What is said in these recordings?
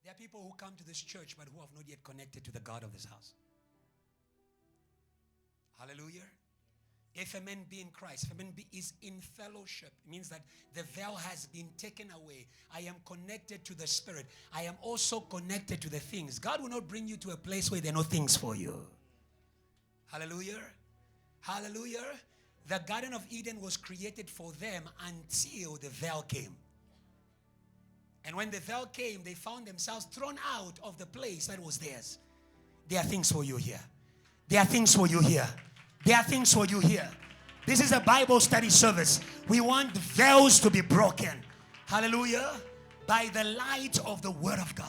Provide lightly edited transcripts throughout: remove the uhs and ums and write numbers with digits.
There are people who come to this church but who have not yet connected to the God of this house. Hallelujah. If a man be in Christ, if a man is in fellowship, it means that the veil has been taken away. I am connected to the Spirit. I am also connected to the things. God will not bring you to a place where there are no things for you. Hallelujah. Hallelujah. The Garden of Eden was created for them until the veil came. And when the veil came, they found themselves thrown out of the place that was theirs. There are things for you here. There are things for you here. There are things for you here. This is a Bible study service. We want veils to be broken. Hallelujah. By the light of the Word of God.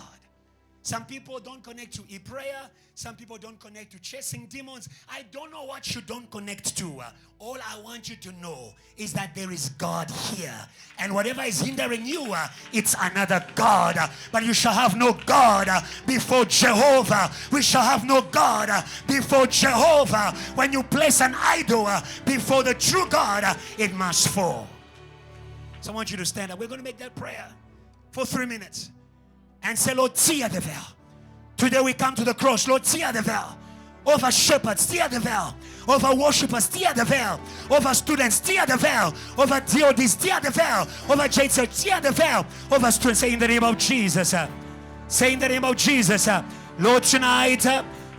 Some people don't connect to prayer. Some people don't connect to chasing demons. I don't know what you don't connect to. All I want you to know is that there is God here. And whatever is hindering you, it's another God. But you shall have no God before Jehovah. We shall have no God before Jehovah. When you place an idol before the true God, it must fall. So I want you to stand up. We're going to make that prayer for 3 minutes. And say, Lord, tear the veil. Today we come to the cross. Lord, tear the veil. Over shepherds, tear the veil. Over worshippers, tear the veil. Over students, tear the veil. Over DODs, tear the veil. Over JTL, tear the veil. Over students, say in the name of Jesus. Say in the name of Jesus. Lord, tonight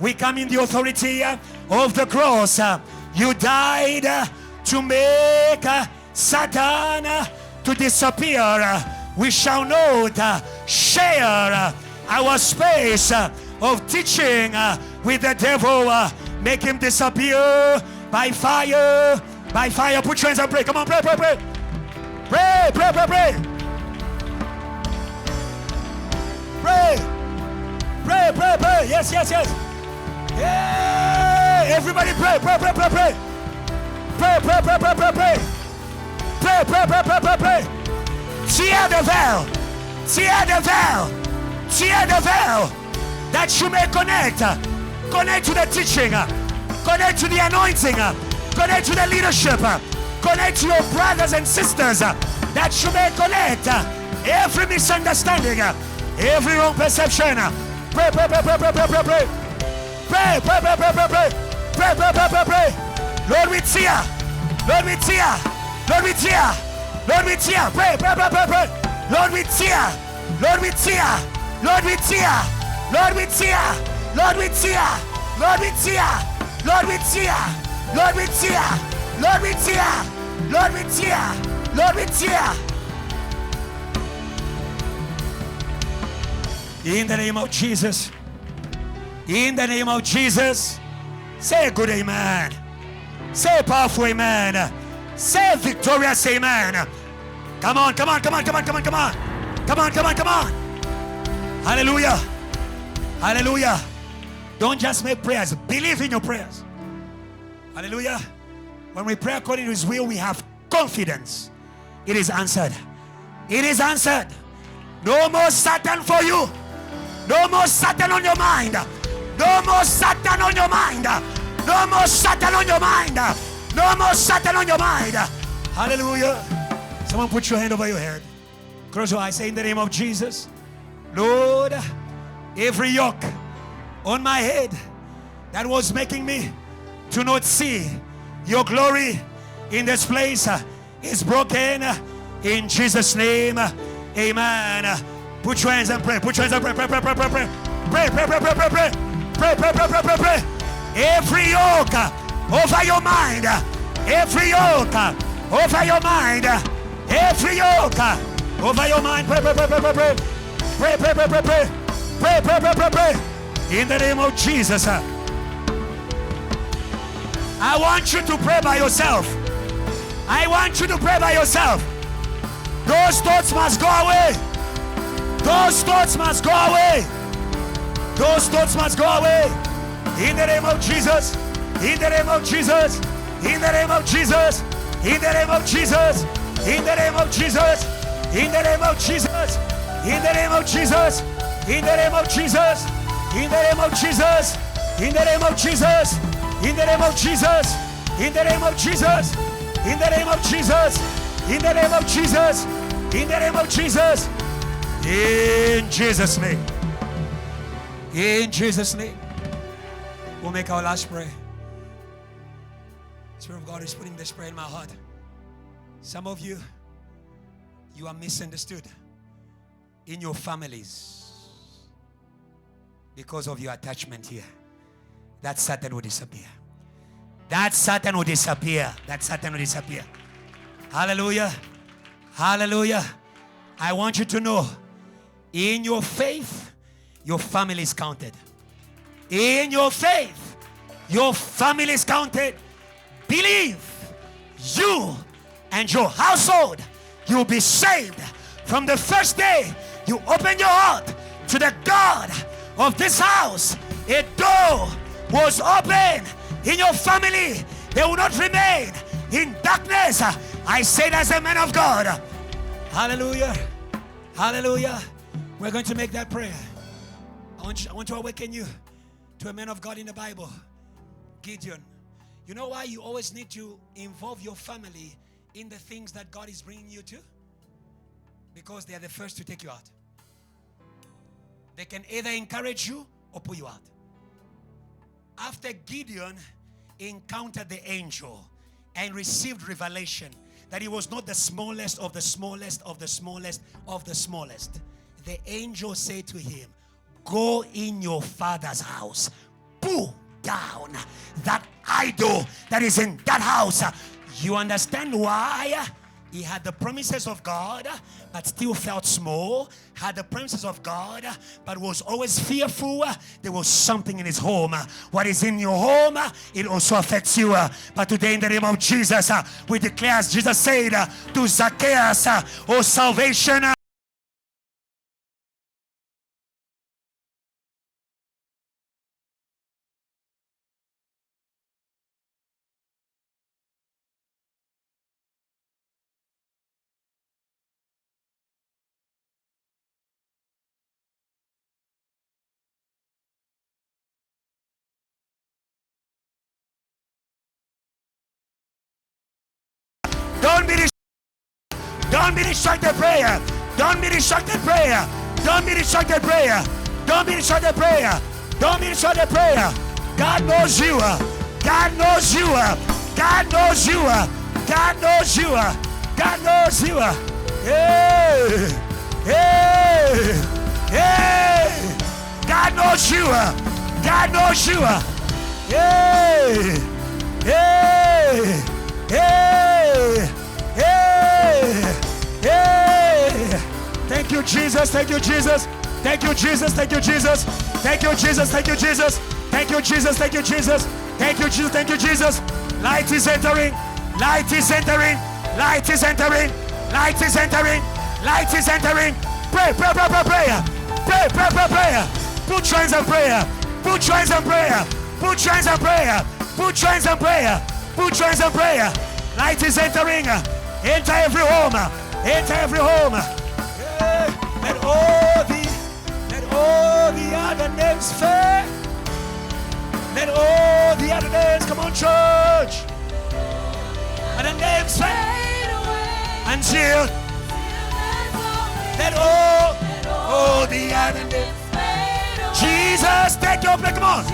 we come in the authority of the cross. You died to make Satan to disappear. We shall not share our space of teaching with the devil. Make him disappear by fire. By fire. Put your hands up, pray. Come on, pray, pray, pray. Pray, pray, pray, pray. Pray. Pray, pray, pray. Yes, yes, yes. Yeah. Everybody pray, pray, pray, pray, pray. Pray, pray, pray, pray, pray, pray. Pray, pray, pray, pray, pray, pray. Tear the veil. Tear the veil. Tear the veil. That you may connect. Connect to the teaching. Connect to the anointing. Connect to the leadership. Connect to your brothers and sisters. That you may connect. Every misunderstanding. Every wrong perception. Pray, pray, pray, pray, pray, pray, pray, pray. Pray, pray, pray, pray, pray, pray. Pray, pray, pray, pray, pray. Lord, we tear. Lord, we tear. Lord, we tear. Lord, we tear. Pray, pray, pray, pray, pray. Lord, we tear. Lord, we tear. Lord, we tear. Lord, we tear. Lord, we tear. Lord, we tear. Lord, we tear. Lord, we tear. Lord, we tear. Lord, we tear. Lord, we tear. In the name of Jesus. In the name of Jesus. Say a good amen. Say a powerful amen. Say a victorious amen. Come on, come on, come on, come on, come on, come on. Come on, come on, come on. Hallelujah. Hallelujah. Don't just make prayers. Believe in your prayers. Hallelujah. When we pray according to His will, we have confidence. It is answered. It is answered. No more Satan for you. No more Satan on your mind. No more Satan on your mind. No more Satan on your mind. No more Satan on your mind. Hallelujah. Someone put your hand over your head. Close your eyes. Say in the name of Jesus. Lord, every yoke on my head that was making me to not see your glory in this place is broken in Jesus' name. Amen. Put your hands and pray. Put your hands and pray. Pray, pray, pray, pray, pray. Pray, pray, pray, pray, pray, pray. Pray, pray, pray, pray, pray, pray. Every yoke over your mind. Every yoke over your mind. Every yoke over your mind. Pray, pray, pray, pray, pray, pray. Pray, pray, pray, pray, pray. Pray, pray, pray, pray, pray. In the name of Jesus. I want you to pray by yourself. I want you to pray by yourself. Those thoughts must go away. Those thoughts must go away. Those thoughts must go away. In the name of Jesus. In the name of Jesus. In the name of Jesus. In the name of Jesus. In the name of Jesus. In the name of Jesus. In the name of Jesus. In the name of Jesus. In the name of Jesus. In the name of Jesus. In the name of Jesus. In the name of Jesus. In the name of Jesus. In the name of Jesus. In the name of Jesus. In Jesus' name. In Jesus' name. We'll make our last prayer. Spirit of God is putting this prayer in my heart. Some of you, you are misunderstood in your families because of your attachment here. That Satan will disappear. That Satan will disappear. That Satan will disappear. Hallelujah. Hallelujah. I want you to know, in your faith, your family is counted. In your faith, your family is counted. Believe you and your household, you'll be saved. From the first day you open your heart to the God of this house, a door was open in your family. They will not remain in darkness. I say it as a man of God. Hallelujah. Hallelujah. We're going to make that prayer. I want to awaken you to a man of God in the Bible, Gideon. You know why you always need to involve your family in the things that God is bringing you to? Because they are the first to take you out. They can either encourage you or pull you out. After Gideon encountered the angel and received revelation that he was not the smallest of the smallest of the smallest of the smallest, the angel said to him, go in your father's house, pull down that idol that is in that house. You understand why? He had the promises of God, but still felt small. Had the promises of God, but was always fearful. There was something in his home. What is in your home, it also affects you. But today, in the name of Jesus, we declare, as Jesus said to Zacchaeus, oh, salvation. Don't be distracted, prayer. Don't be distracted, prayer. Don't be distracted, prayer. Don't be distracted, prayer. Don't be distracted, prayer. God knows you. God knows you. God knows you. God knows you. God knows you. Hey, hey, hey. God knows you. God knows you. Hey, hey, hey, hey, hey. Thank you, Jesus. Thank you, Jesus. Thank you, Jesus. Thank you, Jesus. Thank you, Jesus. Thank you, Jesus. Thank you, Jesus. Thank you, Jesus. Thank you, Jesus. Thank you, Jesus. Light is entering. Light is entering. Light is entering. Light is entering. Light is entering. Pray, pray, pray, pray, prayer. Pray, pray, pray, prayer. Put your hands on prayer. Put your hands on prayer. Put your hands on prayer. Put your hands on prayer. Put your hands on prayer. Light is entering. Enter every home. Enter every home. Let all the other names fade. Let all the other names, come on, church. And the names fade away until let all the other names fade away. Jesus, take your place, come on.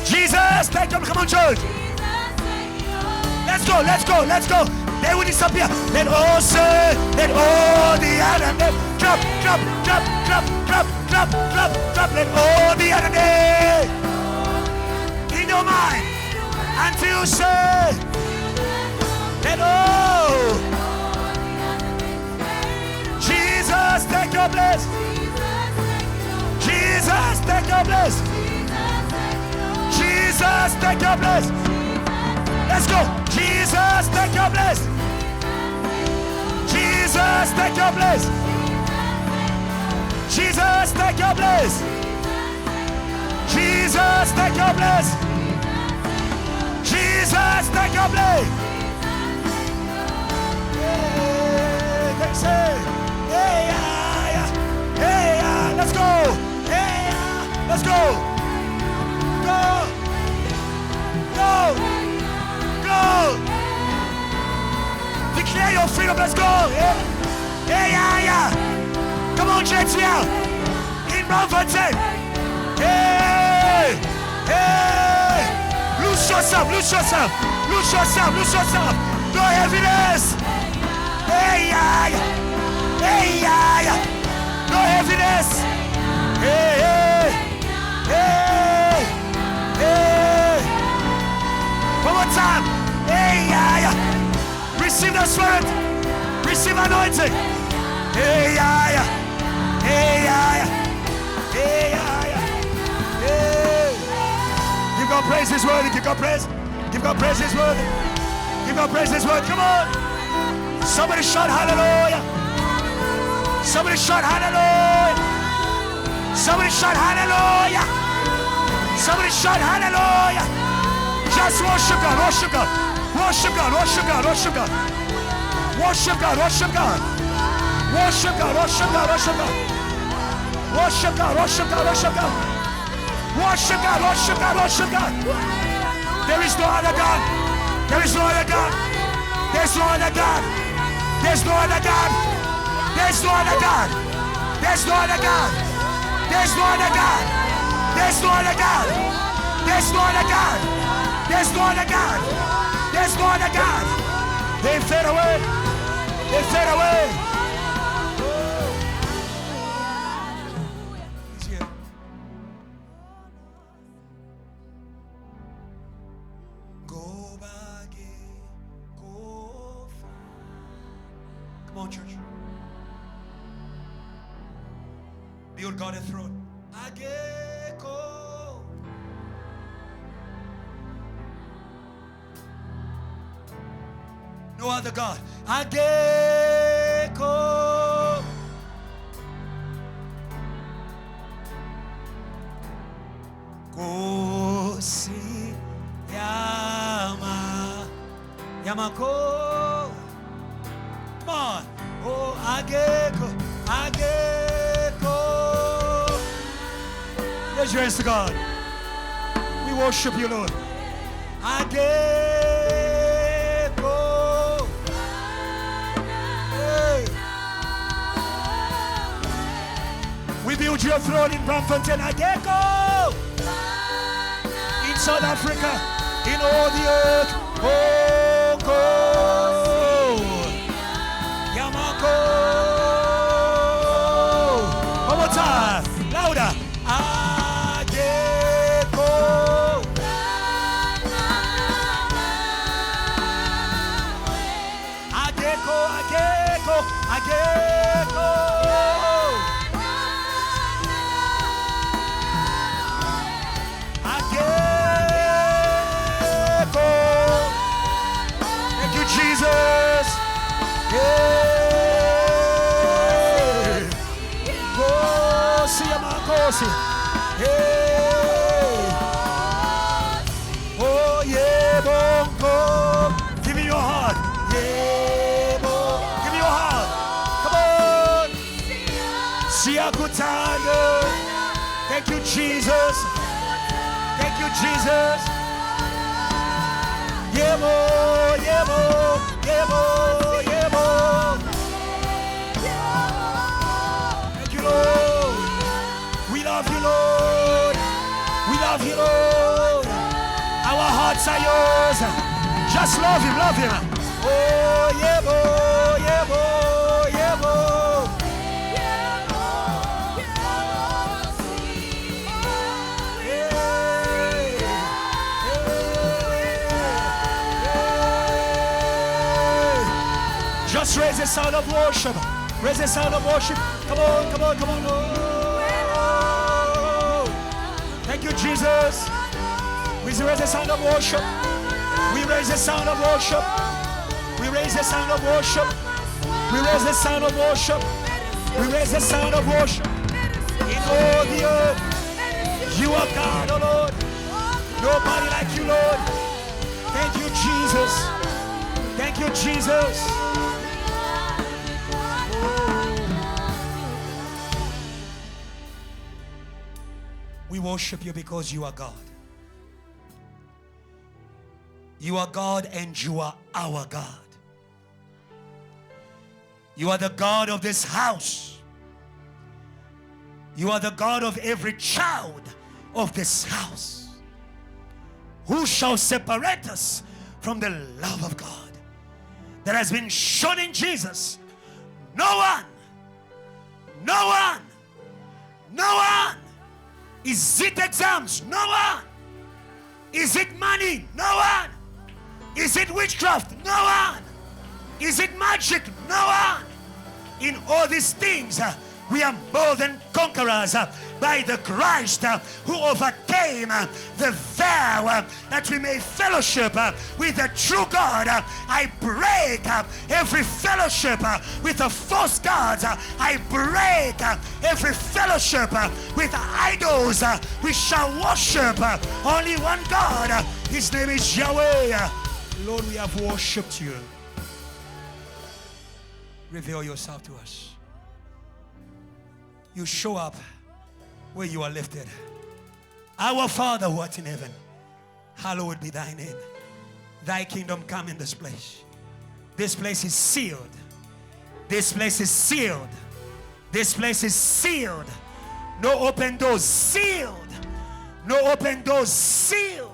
Jesus, take your place, come on, church. Let's go, let's go, let's go. They will disappear. Let all say, let all the other names drop, drop, drop, drop, drop, drop, drop, drop. Let all the other names in your mind until you say, let all. Jesus, take your place. Jesus, take your place. Jesus, take your place. Let's go. Jesus, take your place. Jesus, take your place. Jesus, take your place. Jesus, take your place. Jesus, take your place. Hey, let's go. Hey, let's go. Go. Go. Go. Declare your freedom. Let's go. Yeah. Come on, JTL. In in Brampton. Hey! Hey! Loose yourself, loose yourself, loose yourself, loose yourself. No heaviness. Hey, yeah. Hey, yeah. No heaviness. Hey, hey. Hey. Hey. One more time. Hey, yeah. Receive the Spirit. Receive anointing. Hey, yeah. Hey, yeah. Hey, yeah. Hey. Give God praise His word. Give God praise. Give God praise His word. Give God praise His word. Come on. Somebody shout hallelujah. Somebody shout hallelujah. Somebody shout hallelujah. Somebody shout hallelujah. Just worship God. Worship God. Worship God. Worship God. Worship God. Worship God. Worship God. Worship God. Worship God. Worship God. Worship God. Worship God. Worship God. Worship God. Worship God. Worship God. There is no other God. There is no other God. There's no other God. There's no other God. There's no other God. There's no other God. There's no other God. There's no other God. There's no other God. There's no other God. There's no other God. They fade away. They fade away. He's here. Go back, go. Come on, church. Build God a throne. Ageko. No other God. Ageko. Kosi Yama Yamako. Come on. Oh, Ageko. Ageko. Raise your hands to God. We worship you, Lord. Ageko. Hey. We build your throne in Brampton. Ageko. In South Africa. In all the earth. Oh, go. Yamako. One more time. Louder. Ageko. Ageko. Ageko. Ageko. Ageko. Thank you, Jesus. Yeah. Go see Yamakosi. Yeah. Oh yeah, bongo. Give me your heart. Yeah, bongo. Give me your heart. Come on. Sia Kutando. Thank you, Jesus. Thank you, Jesus. Yebo, yebo, yebo, yebo. Thank you, Lord. We love you, Lord. We love you, Lord. Our hearts are yours. Just love him, love him. Oh, yebo, yebo, yebo. Just raise the sound of worship. Raise the sound of worship. Come on, come on, come on. Oh. Thank you, Jesus. We raise the sound of worship. We raise the sound of worship. We raise the sound of worship. We raise the sound of worship. We raise the sound of worship. In all the earth, you are God, oh Lord. Nobody like you, Lord. Thank you, Jesus. Thank you, Jesus. We worship you because you are God. You are God and you are our God. You are the God of this house. You are the God of every child of this house. Who shall separate us from the love of God that has been shown in Jesus? No one. No one. No one. Is it exams? No one. Is it money? No one. Is it witchcraft? No one. Is it magic? No one. In all these things, we are more than conquerors by the Christ who overcame the vow that we may fellowship with the true God. I break every fellowship with the false gods. I break every fellowship with idols. We shall worship only one God. His name is Yahweh. Lord, we have worshipped you. Reveal yourself to us. You show up where you are lifted. Our Father who art in heaven, hallowed be thy name. Thy kingdom come in this place. This place is sealed. This place is sealed. This place is sealed. No open doors, sealed. No open doors, sealed.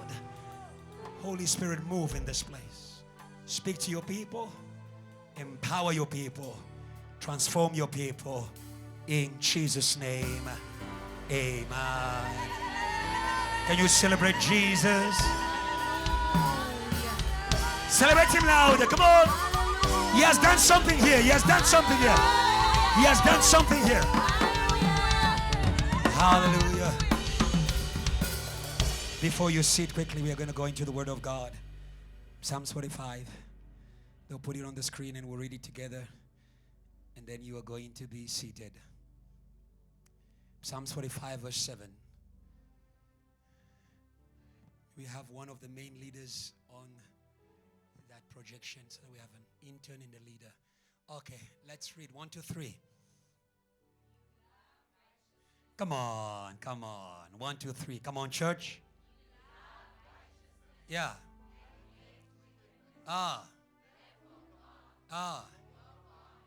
Holy Spirit, move in this place. Speak to your people. Empower your people. Transform your people. In Jesus' name, amen. Can you celebrate Jesus? Celebrate him louder. Come on. He has done something here. He has done something here. He has done something here. Hallelujah. Before you sit quickly, we are going to go into the Word of God. Psalms 45. They'll put it on the screen and we'll read it together. And then you are going to be seated. Psalms 45 verse 7. We have one of the main leaders on that projection. So we have an intern in the leader. Okay, let's read 1, 2, 3. Come on, come on. 1, 2, 3. Come on, church. Yeah.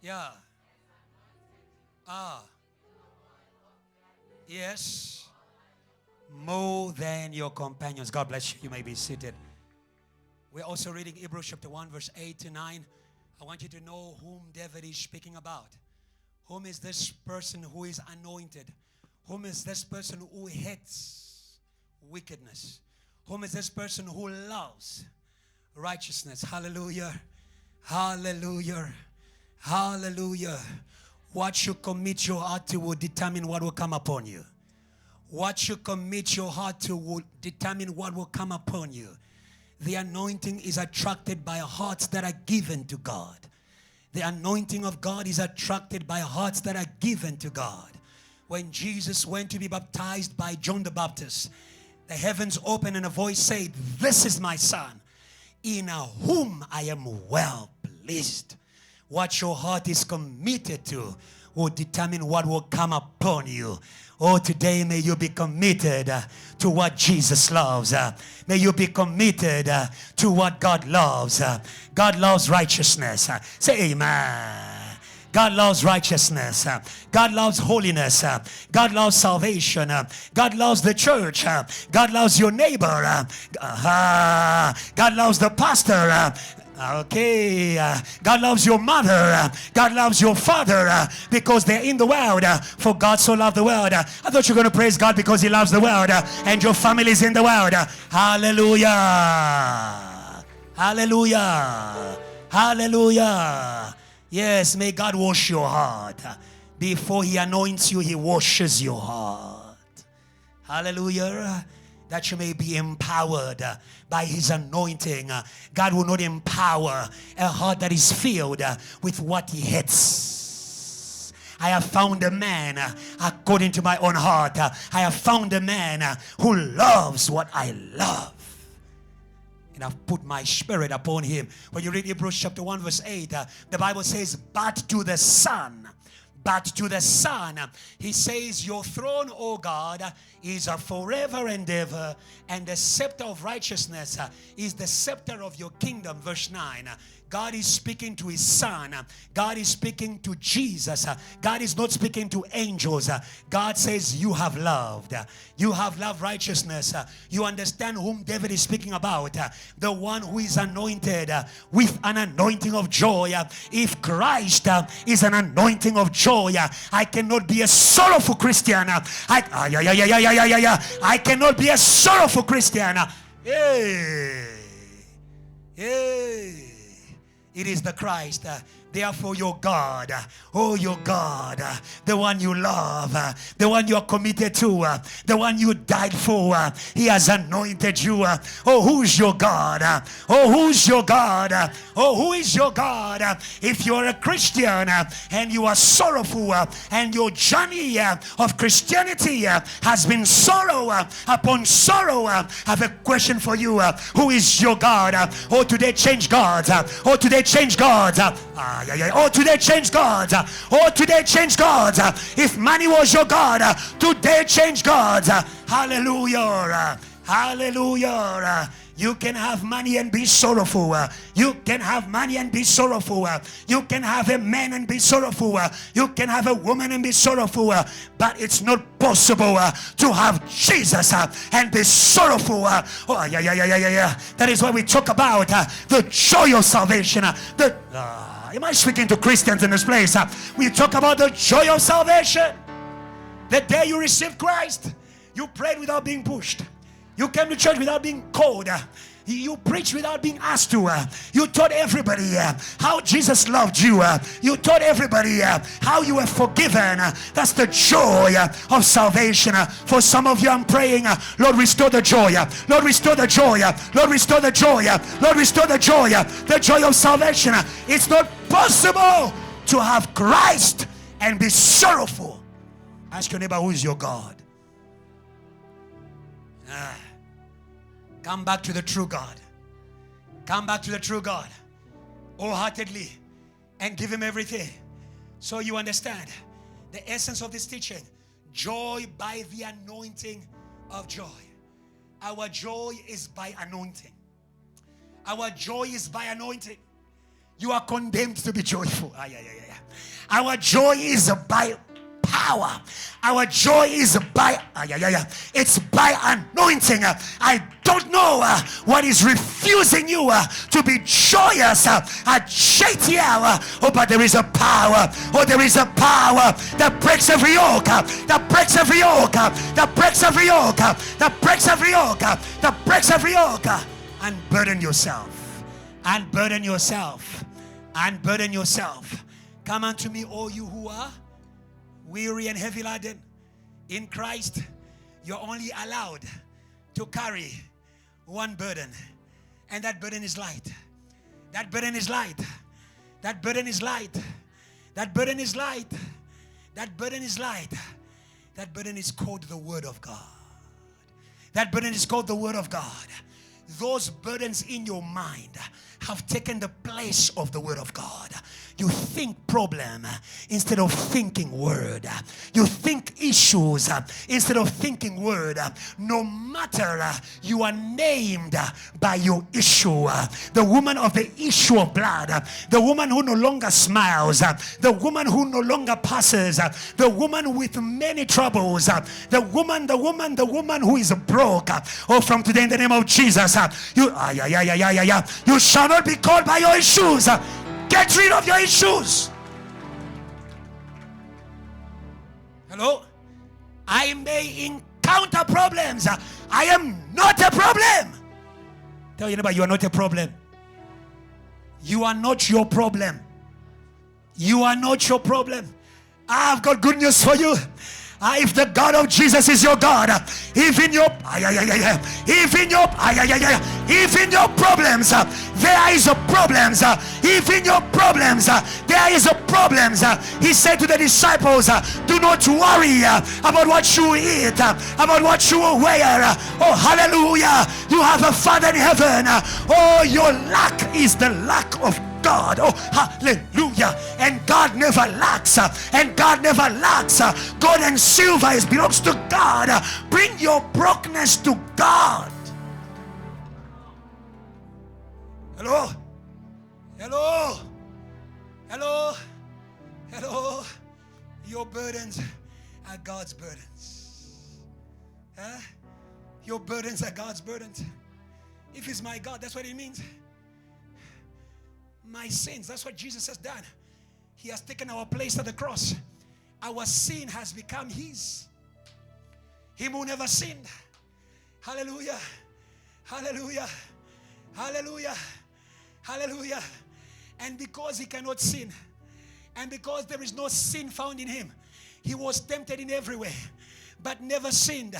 Yeah. Yes. More than your companions. God bless you. You may be seated. We're also reading Hebrews chapter 1 verse 8 to 9. I want you to know whom David is speaking about. Whom is this person who is anointed? Whom is this person who hates wickedness? Whom is this person who loves righteousness? Hallelujah. Hallelujah. Hallelujah. What you commit your heart to will determine what will come upon you. What you commit your heart to will determine what will come upon you. The anointing is attracted by hearts that are given to God. The anointing of God is attracted by hearts that are given to God. When Jesus went to be baptized by John the Baptist, the heavens opened and a voice said, "This is my son, in whom I am well pleased." What your heart is committed to will determine what will come upon you. Oh, today may you be committed to what Jesus loves. May you be committed to what God loves. God loves righteousness. Say amen. God loves righteousness. God loves holiness. God loves salvation. God loves the church. God loves your neighbor. God loves the pastor. Okay, God loves your mother. God loves your father because they're in the world. For God so loved the world. I thought you were going to praise God because he loves the world and your family is in the world. Hallelujah. Hallelujah. Hallelujah. Yes, may God wash your heart. Before he anoints you, he washes your heart. Hallelujah. That you may be empowered by his anointing. God will not empower a heart that is filled with what he hates. I have found a man according to my own heart. I have found a man who loves what I love. And I've put my spirit upon him. When you read Hebrews chapter 1 verse 8, the Bible says, but to the Son. But to the Son, he says, your throne, O God, is forever and ever, and the scepter of righteousness is the scepter of your kingdom. Verse 9. God is speaking to his son. God is speaking to Jesus. God is not speaking to angels. God says, you have loved. You have loved righteousness. You understand whom David is speaking about. The one who is anointed with an anointing of joy. If Christ is an anointing of joy, I cannot be a sorrowful Christian. I cannot be a sorrowful Christian. Hey. Hey. It is the Christ. Therefore your God, oh your God, the one you love, the one you are committed to, the one you died for, he has anointed you. Oh, who's your God? Oh, who's your God? Oh, who is your God? If you're a Christian and you are sorrowful and your journey of Christianity has been sorrow upon sorrow, I have a question for you. Who is your God? Oh, today change God. Oh, today change God. Oh, today change God. Oh, today change God. If money was your God, today change God. Hallelujah. Hallelujah. You can have money and be sorrowful. You can have money and be sorrowful. You can have a man and be sorrowful. You can have a woman and be sorrowful. But it's not possible to have Jesus and be sorrowful. Oh, yeah. That is why we talk about the joy of salvation. Am I speaking to Christians in this place? We talk about the joy of salvation. The day you received Christ, you prayed without being pushed. You came to church without being called. You preached without being asked to. You taught everybody how Jesus loved you. You taught everybody how you were forgiven. That's the joy of salvation. For some of you, I'm praying, Lord, restore the joy. Lord, restore the joy. Lord, restore the joy. Lord, restore the joy. The joy of salvation. It's not possible to have Christ and be sorrowful. Ask your neighbor, who is your God? Come back to the true God. Come back to the true God wholeheartedly and give him everything. So you understand the essence of this teaching. Joy by the anointing of joy. Our joy is by anointing. Our joy is by anointing. You are condemned to be joyful. Our joy is by power. Our joy is by it's by anointing. I don't know what is refusing you to be joyous at JTL. Oh, but there is a power. Oh, there is a power that breaks every yoke. That breaks every yoke. That breaks every yoke. That breaks every yoke. That breaks every yoke. Unburden yourself. Unburden yourself. Unburden yourself. Come unto me, all you who are weary and heavy laden. In Christ, you're only allowed to carry one burden, and that burden is light. That burden is light. That burden is light. That burden is light. That burden is light. That burden is called the Word of God. That burden is called the Word of God. Those burdens in your mind have taken the place of the Word of God. You think problem instead of thinking word. You think issues instead of thinking word. No matter you are named by your issue. The woman of the issue of blood. The woman who no longer smiles. The woman who no longer passes. The woman with many troubles. The woman who is broke. Oh, from today in the name of Jesus, you shall not be called by your issues. Get rid of your issues. Hello? I may encounter problems. I am not a problem. Tell your neighbor, you are not a problem. You are not your problem. You are not your problem. I've got good news for you. If the God of Jesus is your God, even your problems, there is a problems. Even your problems, there is a problems. He said to the disciples, do not worry about what you eat, about what you will wear. Oh, hallelujah. You have a Father in heaven. Oh, your lack is the lack of God. Oh, hallelujah. And God never lacks. And God never lacks. Gold and silver belongs to God. Bring your brokenness to God. Hello? Hello. Hello. Hello. Your burdens are God's burdens. Huh? Your burdens are God's burdens. If it's my God, that's what it means. My sins, that's what Jesus has done. He has taken our place at the cross. Our sin has become his. Him who never sinned. Hallelujah. Hallelujah. Hallelujah. Hallelujah. And because he cannot sin, and because there is no sin found in him, he was tempted in every way, but never sinned.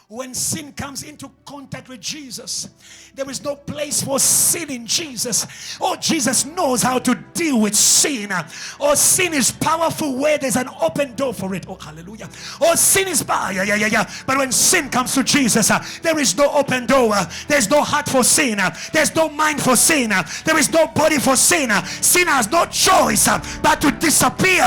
When sin comes into contact with Jesus, there is no place for sin in Jesus. Oh, Jesus knows how to deal with sin. Oh, sin is powerful where there's an open door for it. Oh, hallelujah. Oh, sin is powerful. Yeah. But when sin comes to Jesus, there is no open door. There's no heart for sin. There's no mind for sin. There is no body for sin. Sin has no choice but to disappear.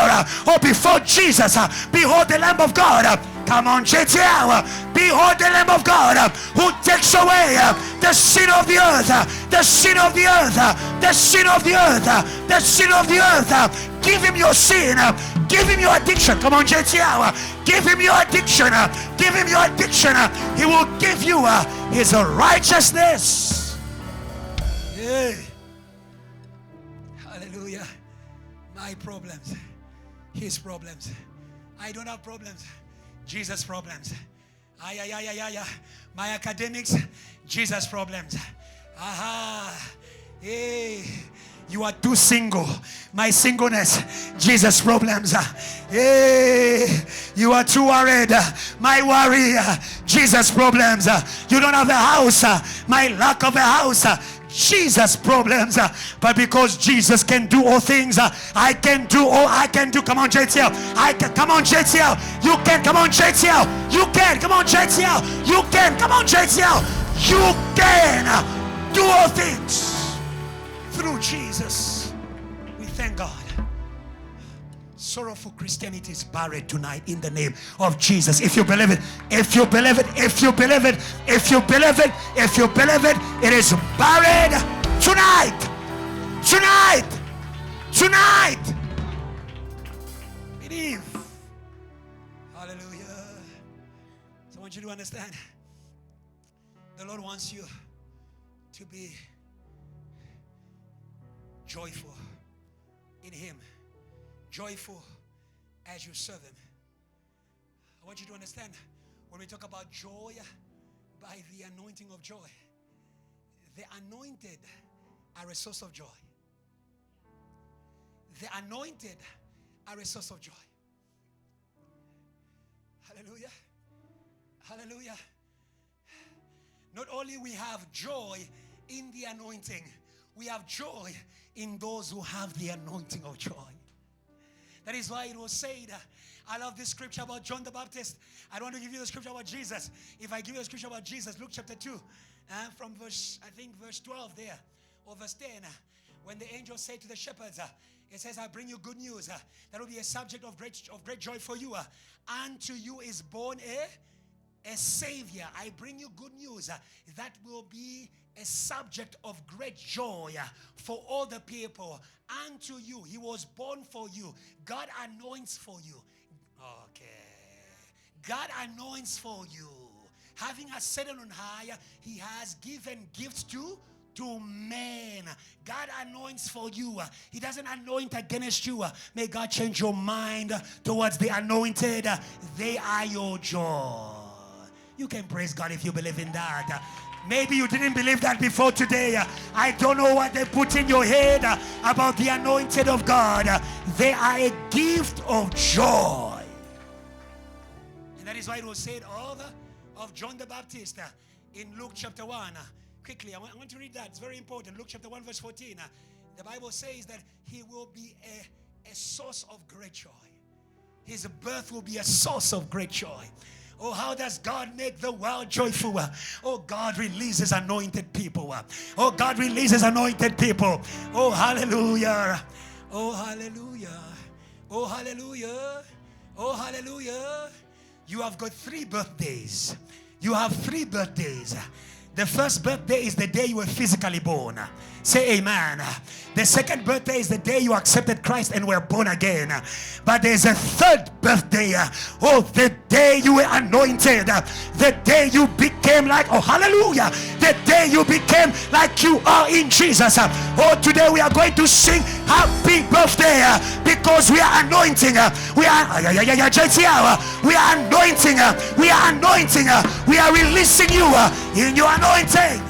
Oh, before Jesus, behold the Lamb of God. Come on, JTL. Behold the Lamb of God who takes away the sin of the earth. The sin of the earth. The sin of the earth. The sin of the earth. Give him your sin. Give him your addiction. Come on, JTL. Give him your addiction. Give him your addiction. He will give you his righteousness. Yeah. Hallelujah. My problems. His problems. I don't have problems. Jesus problems. My academics, Jesus problems. Aha. Hey. You are too single. My singleness, Jesus problems. Hey. You are too worried. My worry, Jesus problems. You don't have a house. My lack of a house, Jesus problems. But because Jesus can do all things, I can do all I can do. Come on, JTL. I can. Come on, JTL. You can. Come on, JTL. You can. Come on, JTL. You can. Come on, JTL. You can do all things through Jesus. We thank God. Sorrowful Christianity is buried tonight in the name of Jesus. If you believe it, if you believe it, if you believe it, if you believe it, if you believe it, it is buried tonight. Tonight. Tonight. Believe. Hallelujah. So I want you to understand, the Lord wants you to be joyful in him. Joyful as you serve him. I want you to understand, when we talk about joy, by the anointing of joy, the anointed are a source of joy. The anointed are a source of joy. Hallelujah. Hallelujah. Not only we have joy in the anointing, we have joy in those who have the anointing of joy. That is why it was said, I love this scripture about John the Baptist. I don't want to give you the scripture about Jesus. If I give you the scripture about Jesus, Luke chapter 2, from verse 12 there, or verse 10, when the angel said to the shepherds, it says, I bring you good news. That will be a subject of great joy for you. Unto you is born a Savior. I bring you good news. That will be a subject of great joy for all the people. Unto you, he was born for you. God anoints for you. Okay. God anoints for you. Having ascended on high, he has given gifts to men. God anoints for you. He doesn't anoint against you. May God change your mind towards the anointed. They are your joy. You can praise God if you believe in that. Maybe you didn't believe that before today. I don't know what they put in your head about the anointed of God. They are a gift of joy. And that is why it was said of John the Baptist in Luke chapter 1. Quickly, I want to read that. It's very important. Luke chapter 1 verse 14. The Bible says that he will be a source of great joy. His birth will be a source of great joy. Oh, how does God make the world joyful? Oh, God releases anointed people. Oh, God releases anointed people. Oh, hallelujah. Oh, hallelujah. Oh, hallelujah. Oh, hallelujah. You have got 3 birthdays. You have 3 birthdays. The first birthday is the day you were physically born. Say amen. The second birthday is the day you accepted Christ and were born again. But there's a third birthday. Oh, the day you were anointed. The day you became like, oh hallelujah, the day you became like you are in Jesus. Oh, today we are going to sing happy birthday because we are anointing. We are JTL. We are anointing. We are anointing. We are releasing you in your anointing.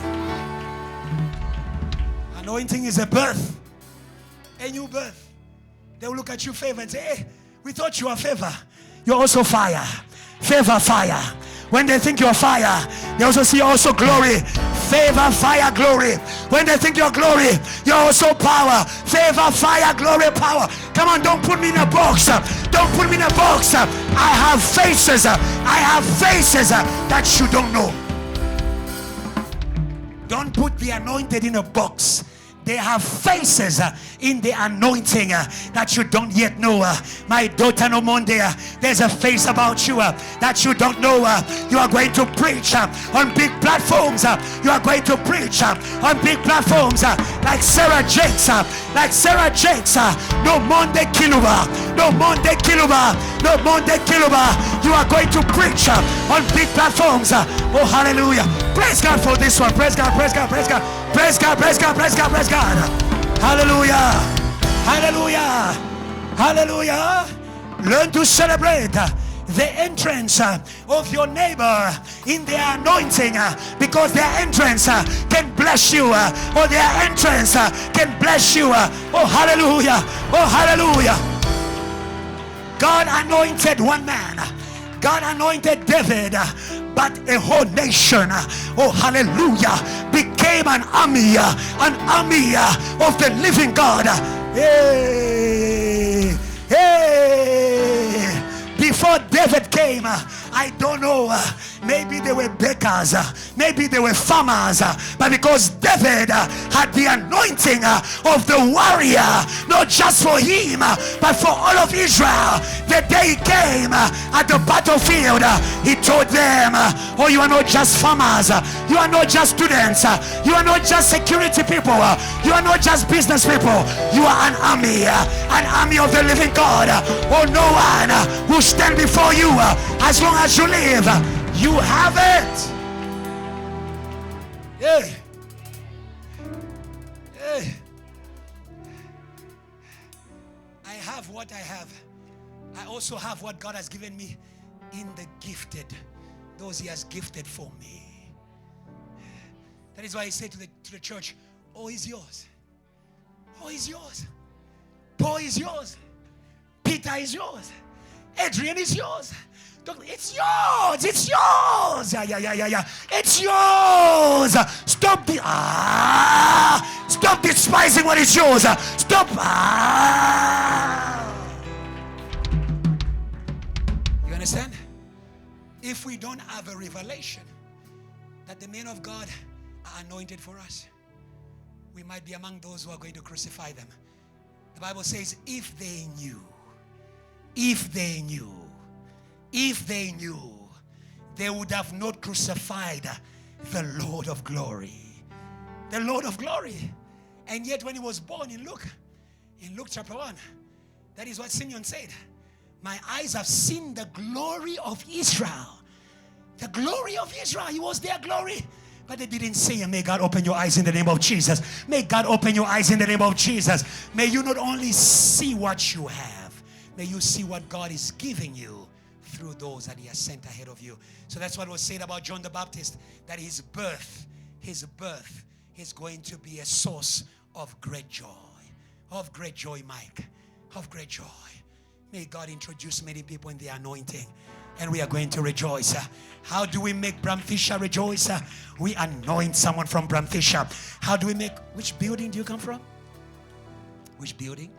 Anointing is a birth, a new birth. They will look at you favor and say, hey, we thought you were favor. You're also fire. Favor, fire. When they think you're fire, they also see also glory. Favor, fire, glory. When they think you're glory, you're also power. Favor, fire, glory, power. Come on, don't put me in a box. Don't put me in a box. I have faces. I have faces that you don't know. Don't put the anointed in a box. They have faces in the anointing that you don't yet know. My daughter, no Monday, there's a face about you that you don't know. You are going to preach on big platforms. You are going to preach on big platforms like Sarah Jakes. Like Sarah Jakes. No Monday Kiluba. No Monday Kiluba. No Monday Kiluba. You are going to preach on big platforms. Oh, hallelujah. Praise God for this one. Praise God, praise God, praise God. Praise God, praise God, praise God, praise God. Hallelujah. Hallelujah. Hallelujah. Learn to celebrate the entrance of your neighbor in their anointing, because their entrance can bless you, or their entrance can bless you. Oh, hallelujah. Oh, hallelujah. God anointed one man. God anointed David, but a whole nation, oh hallelujah, became an army of the living God. Hey, hey. Before David came, I don't know, maybe they were bakers, maybe they were farmers, but because David had the anointing of the warrior, not just for him, but for all of Israel, the day he came at the battlefield, he told them, oh, you are not just farmers, you are not just students, you are not just security people, you are not just business people, you are an army of the living God. Oh, no one will stand before you as long as you live. You have it. Yeah. Yeah. I have what I have. I also have what God has given me in the gifted, those he has gifted for me. That is why I say to the church, oh, is yours. Oh, is yours. Paul is yours. Peter is yours. Adrian is yours. It's yours. It's yours. Yeah. It's yours. Stop despising what is yours. Stop. You understand? If we don't have a revelation that the men of God are anointed for us, we might be among those who are going to crucify them. The Bible says, if they knew, they would have not crucified the Lord of glory. The Lord of glory. And yet when he was born in Luke chapter 1, that is what Simeon said. My eyes have seen the glory of Israel. The glory of Israel. He was their glory. But they didn't say, may God open your eyes in the name of Jesus. May God open your eyes in the name of Jesus. May you not only see what you have, may you see what God is giving you through those that he has sent ahead of you. So that's what was said about John the Baptist, that his birth is going to be a source of great joy. Of great joy, Mike. Of great joy. May God introduce many people in the anointing, and we are going to rejoice. How do we make Bramfisher rejoice? We anoint someone from Bramfisher. How do we make, which building do you come from? Which building?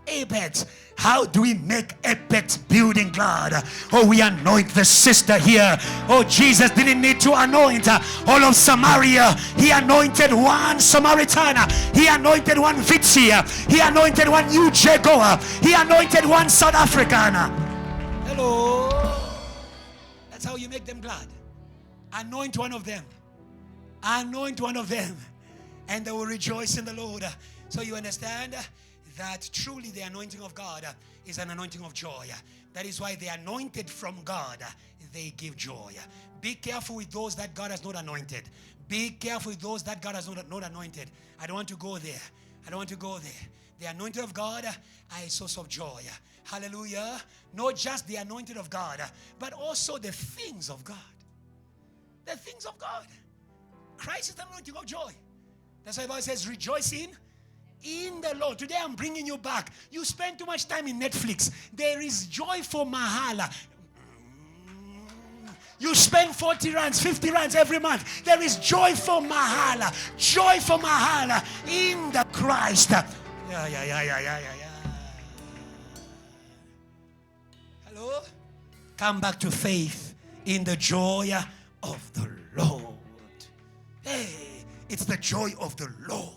Apex. How do we make Apex building glad? Oh, we anoint the sister here. Oh, Jesus didn't need to anoint all of Samaria. He anointed one Samaritan. He anointed one Vitsia. He anointed one UJ Goa. He anointed one South African. Hello. That's how you make them glad. Anoint one of them. Anoint one of them, and they will rejoice in the Lord. So you understand that truly the anointing of God is an anointing of joy. That is why the anointed from God, they give joy. Be careful with those that God has not anointed. Be careful with those that God has not anointed. I don't want to go there. I don't want to go there. The anointed of God are a source of joy. Hallelujah. Not just the anointed of God, but also the things of God. The things of God. Christ is the anointing of joy. That's why the Bible says, rejoice in the Lord. Today I'm bringing you back. You spend too much time in Netflix. There is joy for Mahala. You spend 40 rands, 50 rands every month. There is joy for Mahala. Joy for Mahala in the Christ. Yeah. Hello? Come back to faith in the joy of the Lord. Hey, it's the joy of the Lord.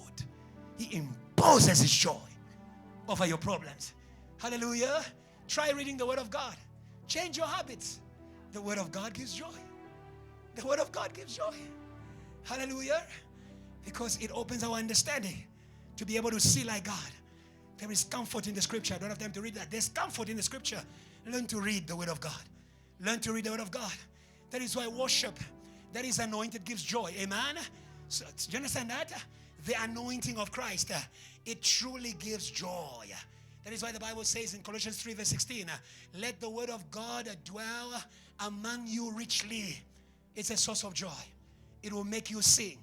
He imposes his joy over your problems. Hallelujah. Try reading the Word of God. Change your habits. The Word of God gives joy. The Word of God gives joy. Hallelujah. Because it opens our understanding to be able to see like God. There is comfort in the Scripture. I don't have time to read that. There's comfort in the Scripture. Learn to read the Word of God. Learn to read the Word of God. That is why worship that is anointed gives joy. Amen. So, do you understand that? The anointing of Christ, it truly gives joy. That is why the Bible says in Colossians 3 verse 16, let the word of God dwell among you richly. It's a source of joy. It will make you sing.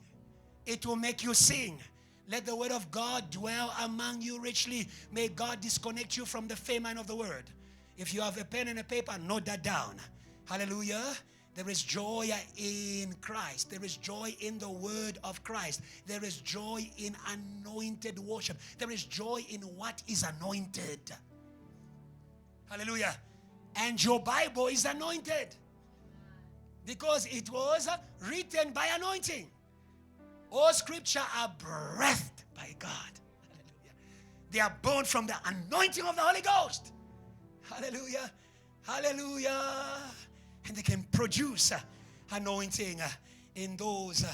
It will make you sing. Let the word of God dwell among you richly. May God disconnect you from the famine of the word. If you have a pen and a paper, note that down. Hallelujah. There is joy in Christ. There is joy in the word of Christ. There is joy in anointed worship. There is joy in what is anointed. Hallelujah. And your Bible is anointed because it was written by anointing. All scripture are breathed by God. Hallelujah. They are born from the anointing of the Holy Ghost. Hallelujah. Hallelujah. And they can produce anointing in those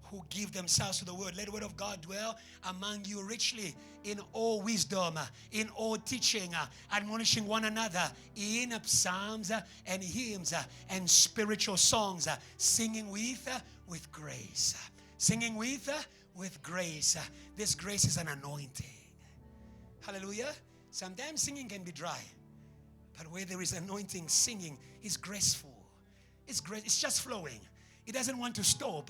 who give themselves to the word. Let the word of God dwell among you richly in all wisdom, in all teaching, admonishing one another in psalms and hymns and spiritual songs, singing with grace. Singing with grace. This grace is an anointing. Hallelujah. Sometimes singing can be dry. But where there is anointing, singing is graceful. It's great. It's just flowing. It doesn't want to stop.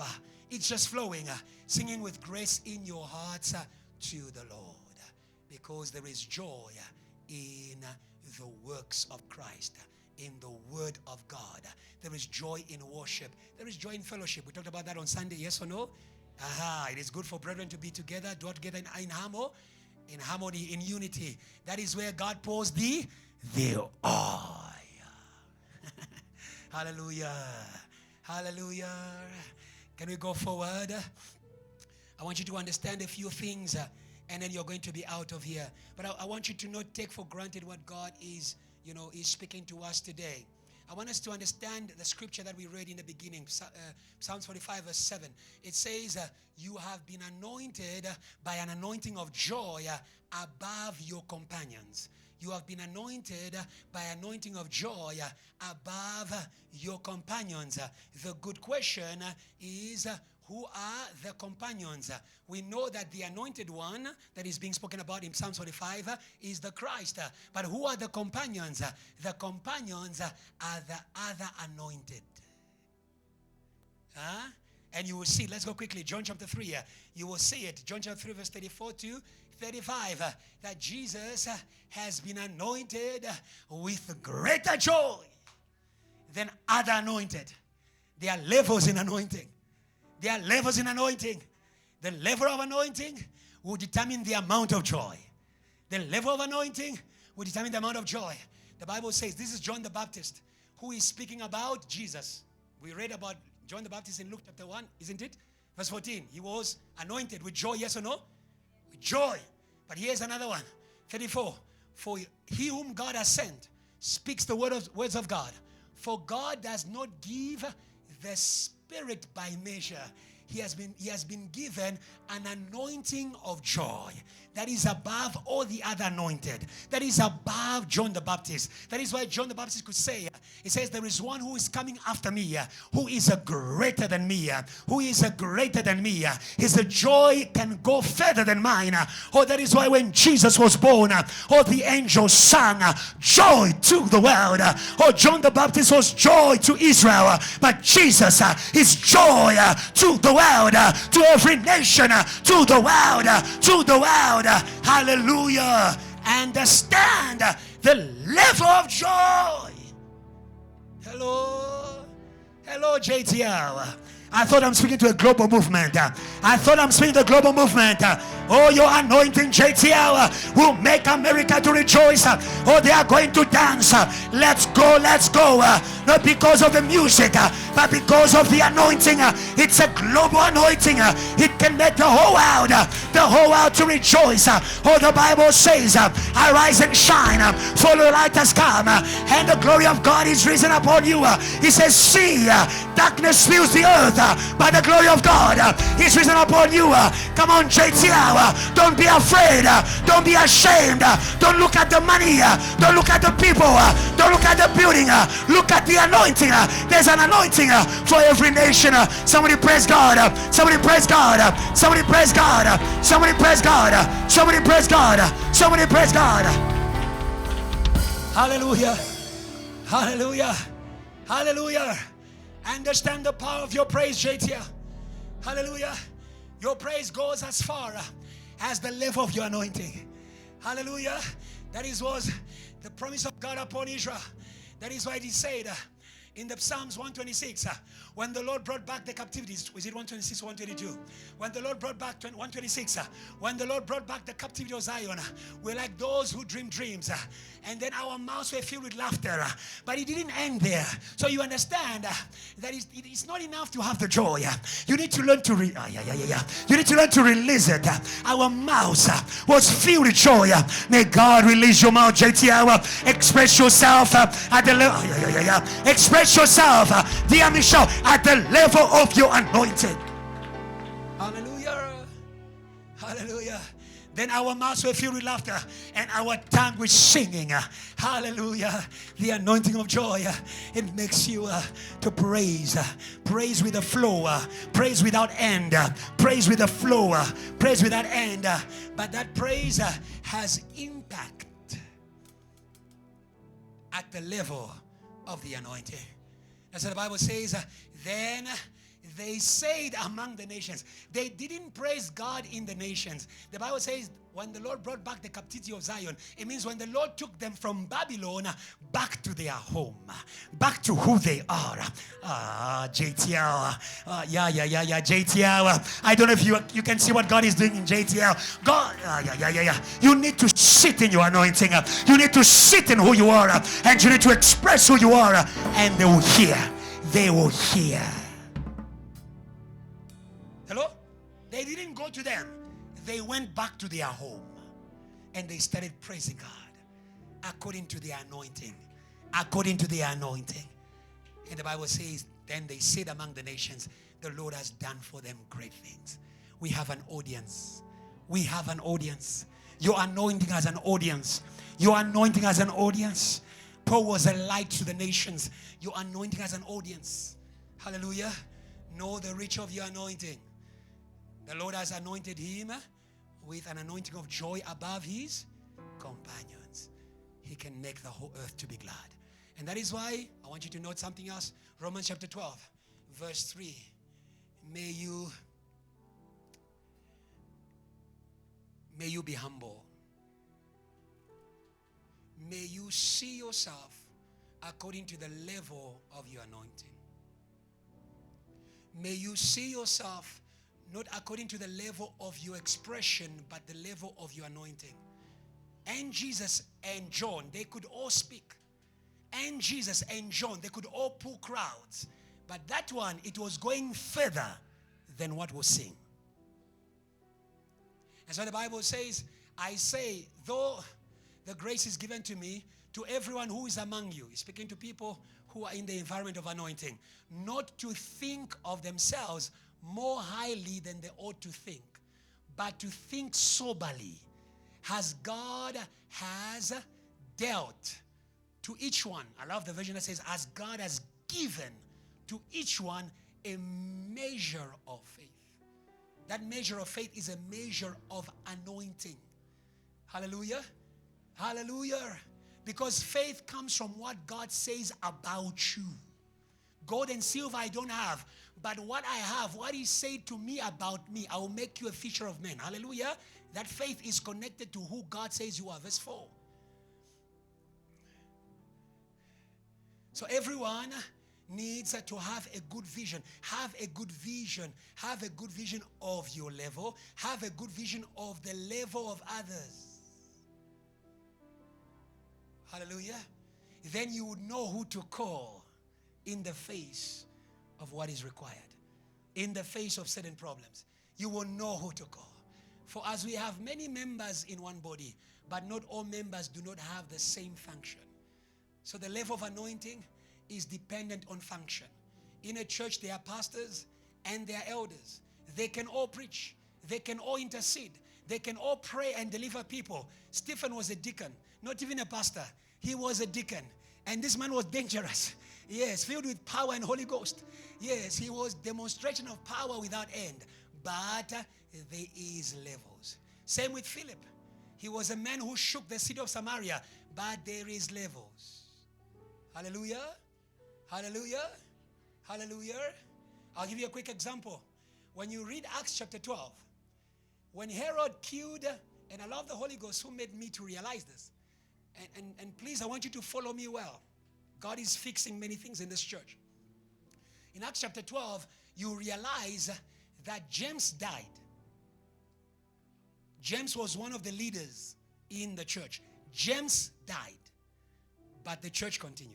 It's just flowing. Singing with grace in your hearts to the Lord. Because there is joy in the works of Christ. In the word of God. There is joy in worship. There is joy in fellowship. We talked about that on Sunday, yes or no? It is good for brethren to be together, dwell together in harmony, in unity. That is where God pours the oil. Hallelujah. Hallelujah. Can we go forward? I want you to understand a few things and then you're going to be out of here. But I want you to not take for granted what God is speaking to us today. I want us to understand the scripture that we read in the beginning, Psalms 45 verse 7. It says, you have been anointed by an anointing of joy above your companions. You have been anointed by anointing of joy above your companions. The good question is, who are the companions? We know that the anointed one that is being spoken about in Psalm 45 is the Christ. But who are the companions? The companions are the other anointed. And you will see, let's go quickly, John chapter 3. You will see it, John chapter 3 verse 34 to 35, that Jesus has been anointed with greater joy than other anointed. There are levels in anointing. There are levels in anointing. The level of anointing will determine the amount of joy. The level of anointing will determine the amount of joy. The Bible says, this is John the Baptist who is speaking about Jesus. We read about John the Baptist in Luke chapter 1, isn't it? Verse 14, he was anointed with joy, yes or no? With joy. But here's another one, 34. For he whom God has sent speaks the words of God. For God does not give the Spirit by measure. he has been given an anointing of joy that is above all the other anointed, that is above John the Baptist. That is why John the Baptist could say, he says, there is one who is coming after me, who is a greater than me, who is a greater than me. His joy can go further than mine. Oh, that is why when Jesus was born, oh, the angels sang joy to the world. Oh, John the Baptist was joy to Israel, but Jesus is joy to the world, to every nation, to the world, to the world. Hallelujah. Understand the level of joy. Hello JTL. I thought I'm speaking to a global movement. I thought I'm speaking to a global movement. Oh, your anointing, JTL, will make America to rejoice. Oh, they are going to dance. Let's go, let's go. Not because of the music, but because of the anointing. It's a global anointing. It can make the whole world to rejoice. Oh, the Bible says, arise and shine, for the light has come, and the glory of God is risen upon you. He says, see, darkness fills the earth, but the glory of God is risen upon you. Come on, JTL. Don't be afraid. Don't be ashamed. Don't look at the money. Don't look at the people. Don't look at the building. Look at the anointing. There's an anointing for every nation. Somebody praise God. Somebody praise God. Somebody praise God. Somebody praise God. Somebody praise God. Somebody praise God. Hallelujah. Hallelujah. Hallelujah. Understand the power of your praise, JTL. Hallelujah. Your praise goes as far as the level of your anointing. Hallelujah. That was the promise of God upon Israel. That is why it is said in the Psalms 126, when the Lord brought back the captivities, was it 126 or 122? When the Lord brought back 126, when the Lord brought back the captivity of Zion, we're like those who dream dreams, and then our mouths were filled with laughter. But it didn't end there. So you understand that it's not enough to have the joy. You need to learn to you need to learn to release it. Our mouths was filled with joy. May God release your mouth, JTL. Express yourself at the level. Express yourself, dear Michelle, at the level of your anointing. Hallelujah. Hallelujah. Then our mouths were filled with laughter and our tongue was singing. Hallelujah. The anointing of joy, it makes you to praise. Praise with a flow. Praise without end. Praise with a flow. Praise without end. But that praise has impact at the level of the anointing. That's what the Bible says. Then they said among the nations. They didn't praise God in the nations. The Bible says when the Lord brought back the captivity of Zion, it means when the Lord took them from Babylon back to their home, back to who they are. JTL. JTL. I don't know if you can see what God is doing in JTL. God, You need to sit in your anointing. You need to sit in who you are, and you need to express who you are, and they will hear. They will hear. Hello? They didn't go to them. They went back to their home and they started praising God according to their anointing. According to their anointing. And the Bible says, then they said among the nations, the Lord has done for them great things. We have an audience. We have an audience. Your anointing has an audience. Your anointing has an audience. Paul was a light to the nations. Your anointing has an audience. Hallelujah. Know the reach of your anointing. The Lord has anointed him with an anointing of joy above his companions. He can make the whole earth to be glad. And that is why I want you to note something else. Romans chapter 12, verse 3. May you be humble. May you see yourself according to the level of your anointing. May you see yourself not according to the level of your expression, but the level of your anointing. And Jesus and John, they could all speak. And Jesus and John, they could all pull crowds. But that one, it was going further than what was seen. And so the Bible says, I say, though the grace is given to me, to everyone who is among you, he's speaking to people who are in the environment of anointing, not to think of themselves more highly than they ought to think, but to think soberly, as God has dealt to each one. I love the version that says, as God has given to each one a measure of faith. That measure of faith is a measure of anointing. Hallelujah. Hallelujah. Because faith comes from what God says about you. Gold and silver I don't have, but what I have, what He said to me about me, I will make you a fisher of men. Hallelujah. That faith is connected to who God says you are. Verse 4. So everyone needs to have a good vision. Have a good vision. Have a good vision of your level. Have a good vision of the level of others. Hallelujah. Then you would know who to call in the face of what is required. In the face of certain problems. You will know who to call. For as we have many members in one body, but not all members do not have the same function. So the level of anointing is dependent on function. In a church, there are pastors and there are elders. They can all preach. They can all intercede. They can all pray and deliver people. Stephen was a deacon, not even a pastor. He was a deacon. And this man was dangerous. Yes, filled with power and Holy Ghost. Yes, he was demonstration of power without end. But there is levels. Same with Philip. He was a man who shook the city of Samaria. But there is levels. Hallelujah. Hallelujah. Hallelujah. I'll give you a quick example. When you read Acts chapter 12, when Herod killed, and I love the Holy Ghost who made me to realize this. And please, I want you to follow me well. God is fixing many things in this church. In Acts chapter 12, you realize that James died. James was one of the leaders in the church. James died, but the church continued.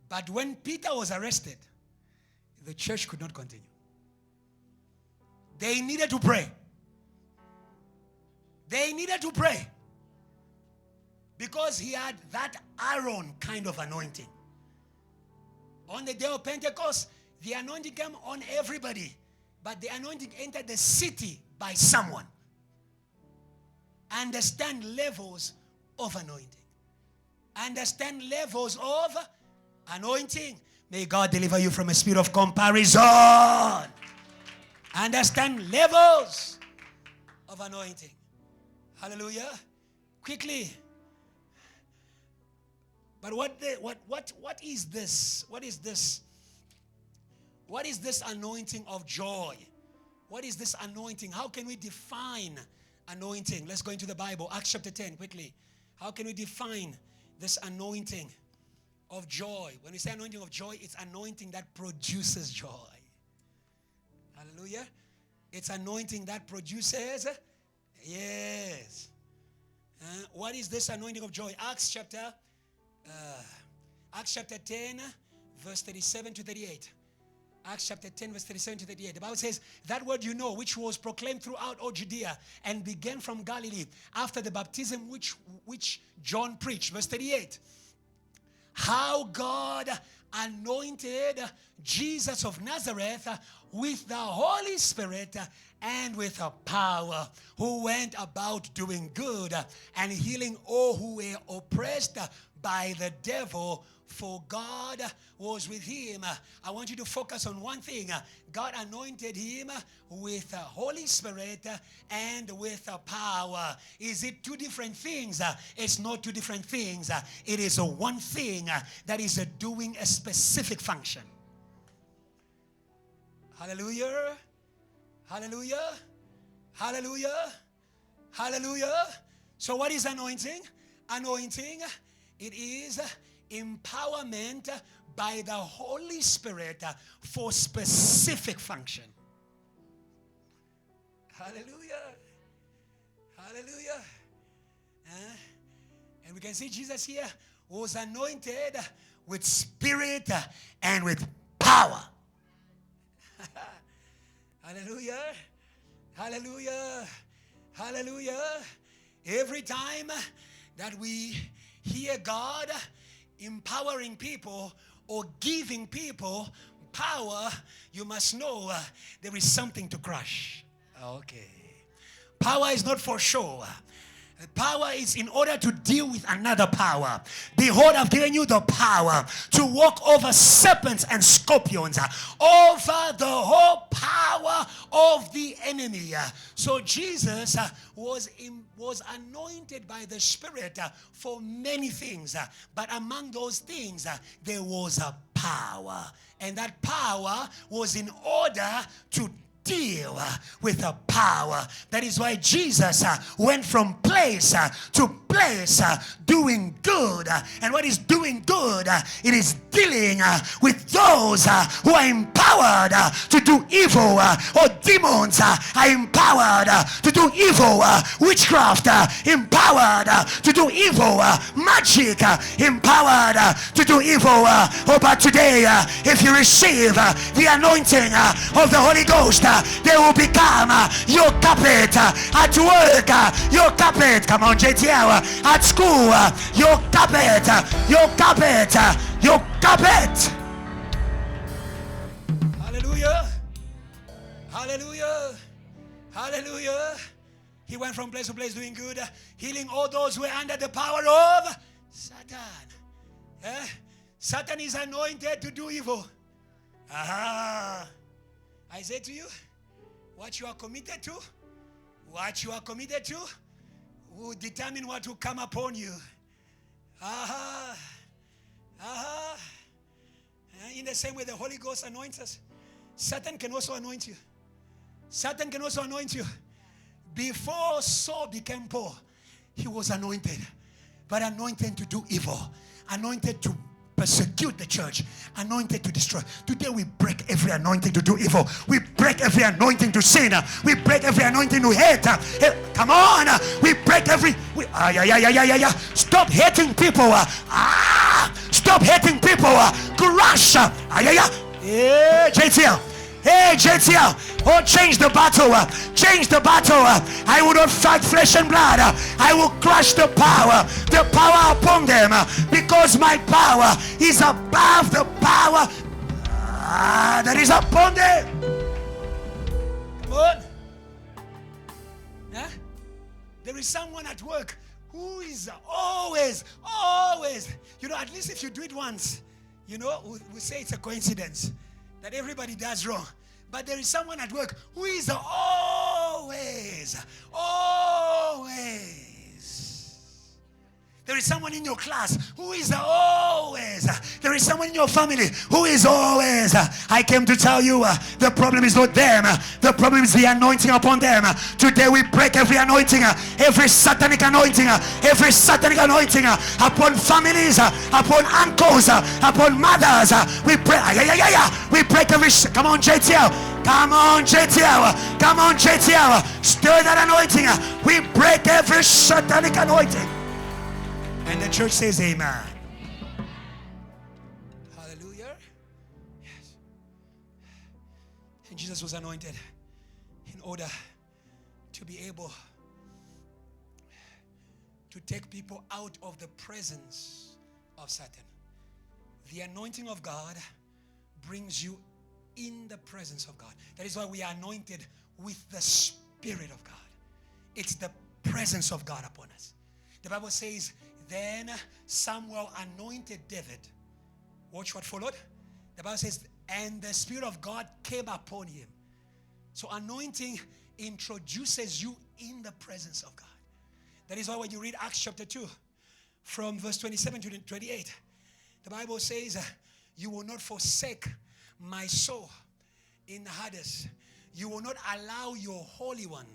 But when Peter was arrested, the church could not continue. They needed to pray. They needed to pray. Because he had that Aaron kind of anointing. On the day of Pentecost, the anointing came on everybody. But the anointing entered the city by someone. Understand levels of anointing. Understand levels of anointing. May God deliver you from a spirit of comparison. Understand levels of anointing. Hallelujah. Quickly. But what is this? What is this? What is this anointing of joy? What is this anointing? How can we define anointing? Let's go into the Bible. Acts chapter 10, quickly. How can we define this anointing of joy? When we say anointing of joy, it's anointing that produces joy. Hallelujah. It's anointing that produces. Yes. What is this anointing of joy? Acts chapter 10, verse 37 to 38. Acts chapter 10, verse 37 to 38. The Bible says, that word you know, which was proclaimed throughout all Judea and began from Galilee after the baptism which John preached. Verse 38. How God anointed Jesus of Nazareth with the Holy Spirit and with power, who went about doing good and healing all who were oppressed by the devil, for God was with him. I want you to focus on one thing. God anointed him with the Holy Spirit and with power. Is it two different things? It's not two different things. It is one thing that is doing a specific function. Hallelujah. Hallelujah. Hallelujah. Hallelujah. So what is anointing? Anointing, it is empowerment by the Holy Spirit for specific function. Hallelujah. Hallelujah. And we can see Jesus here was anointed with spirit and with power. Hallelujah. Hallelujah. Hallelujah. Every time that we hear God empowering people or giving people power, you must know there is something to crush. Okay. Power is not for show. Power is in order to deal with another power. Behold, I've given you the power to walk over serpents and scorpions, over the whole power of the enemy. So Jesus was anointed by the Spirit for many things. But among those things, there was a power. And that power was in order to deal with a power. That is why Jesus went from place to place doing good. And what is doing good? It is dealing with those who are empowered to do evil, or demons are empowered to do evil, witchcraft empowered to do evil, magic empowered to do evil. But today, if you receive the anointing of the Holy Ghost, they will become your carpet at work, your carpet. Come on, JTL. At school, your carpet, your carpet, your carpet. Hallelujah. Hallelujah. Hallelujah. He went from place to place doing good, healing all those who are under the power of Satan. Satan is anointed to do evil. I say to you, what you are committed to, will determine what will come upon you. In the same way the Holy Ghost anoints us, Satan can also anoint you. Satan can also anoint you. Before Saul became Paul, he was anointed, but anointed to do evil, anointed to persecute the church, anointed to destroy. Today we break every anointing to do evil. We break every anointing to sin. We break every anointing to hate. Come on, we break every. Stop hating people. Stop hating people. Crush. JTL. Hey, JTL. Oh, change the battle. Change the battle. I will not fight flesh and blood. I will crush the power upon them, because my power is above the power that is upon them. Come on. There is someone at work who is always, at least if you do it once, we say it's a coincidence that everybody does wrong. But there is someone at work who is always. There is someone in your class who is always. There is someone in your family who is always. I came to tell you, the problem is not them. The problem is the anointing upon them. Today we break every anointing, every satanic anointing upon families, upon uncles, upon mothers. We break. We break every. Come on, JTL. Come on, JTL. Come on, JTL. Stir that anointing. We break every satanic anointing. And the church says amen. Hallelujah. Yes. And Jesus was anointed in order to be able to take people out of the presence of Satan. The anointing of God brings you in the presence of God. That is why we are anointed with the Spirit of God. It's the presence of God upon us. The Bible says, then Samuel anointed David. Watch what followed. The Bible says, and the Spirit of God came upon him. So anointing introduces you in the presence of God. That is why when you read Acts chapter 2, from verse 27 to 28, the Bible says, you will not forsake my soul in Hades. You will not allow your Holy One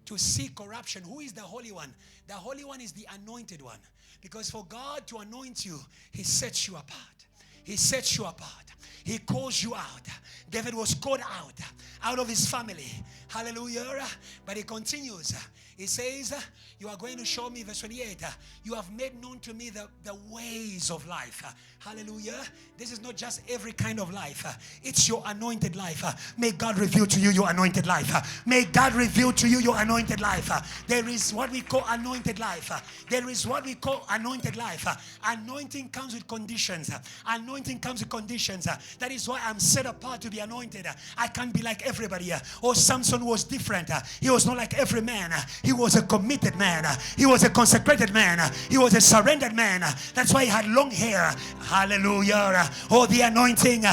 to see corruption. Who is the Holy One? The Holy One is the anointed one. Because for God to anoint you, He sets you apart. He sets you apart. He calls you out. David was called out of his family. Hallelujah. But he continues. He says, you are going to show me, verse 28, you have made known to me the ways of life. Hallelujah. This is not just every kind of life. It's your anointed life. May God reveal to you your anointed life. May God reveal to you your anointed life. There is what we call anointed life. There is what we call anointed life. Anointing comes with conditions. Anointing comes with conditions. That is why I'm set apart to be anointed. I can't be like everybody. Oh, Samson was different. He was not like every man. He was a committed man. He was a consecrated man. He was a surrendered man. That's why he had long hair. Hallelujah. Oh, the anointing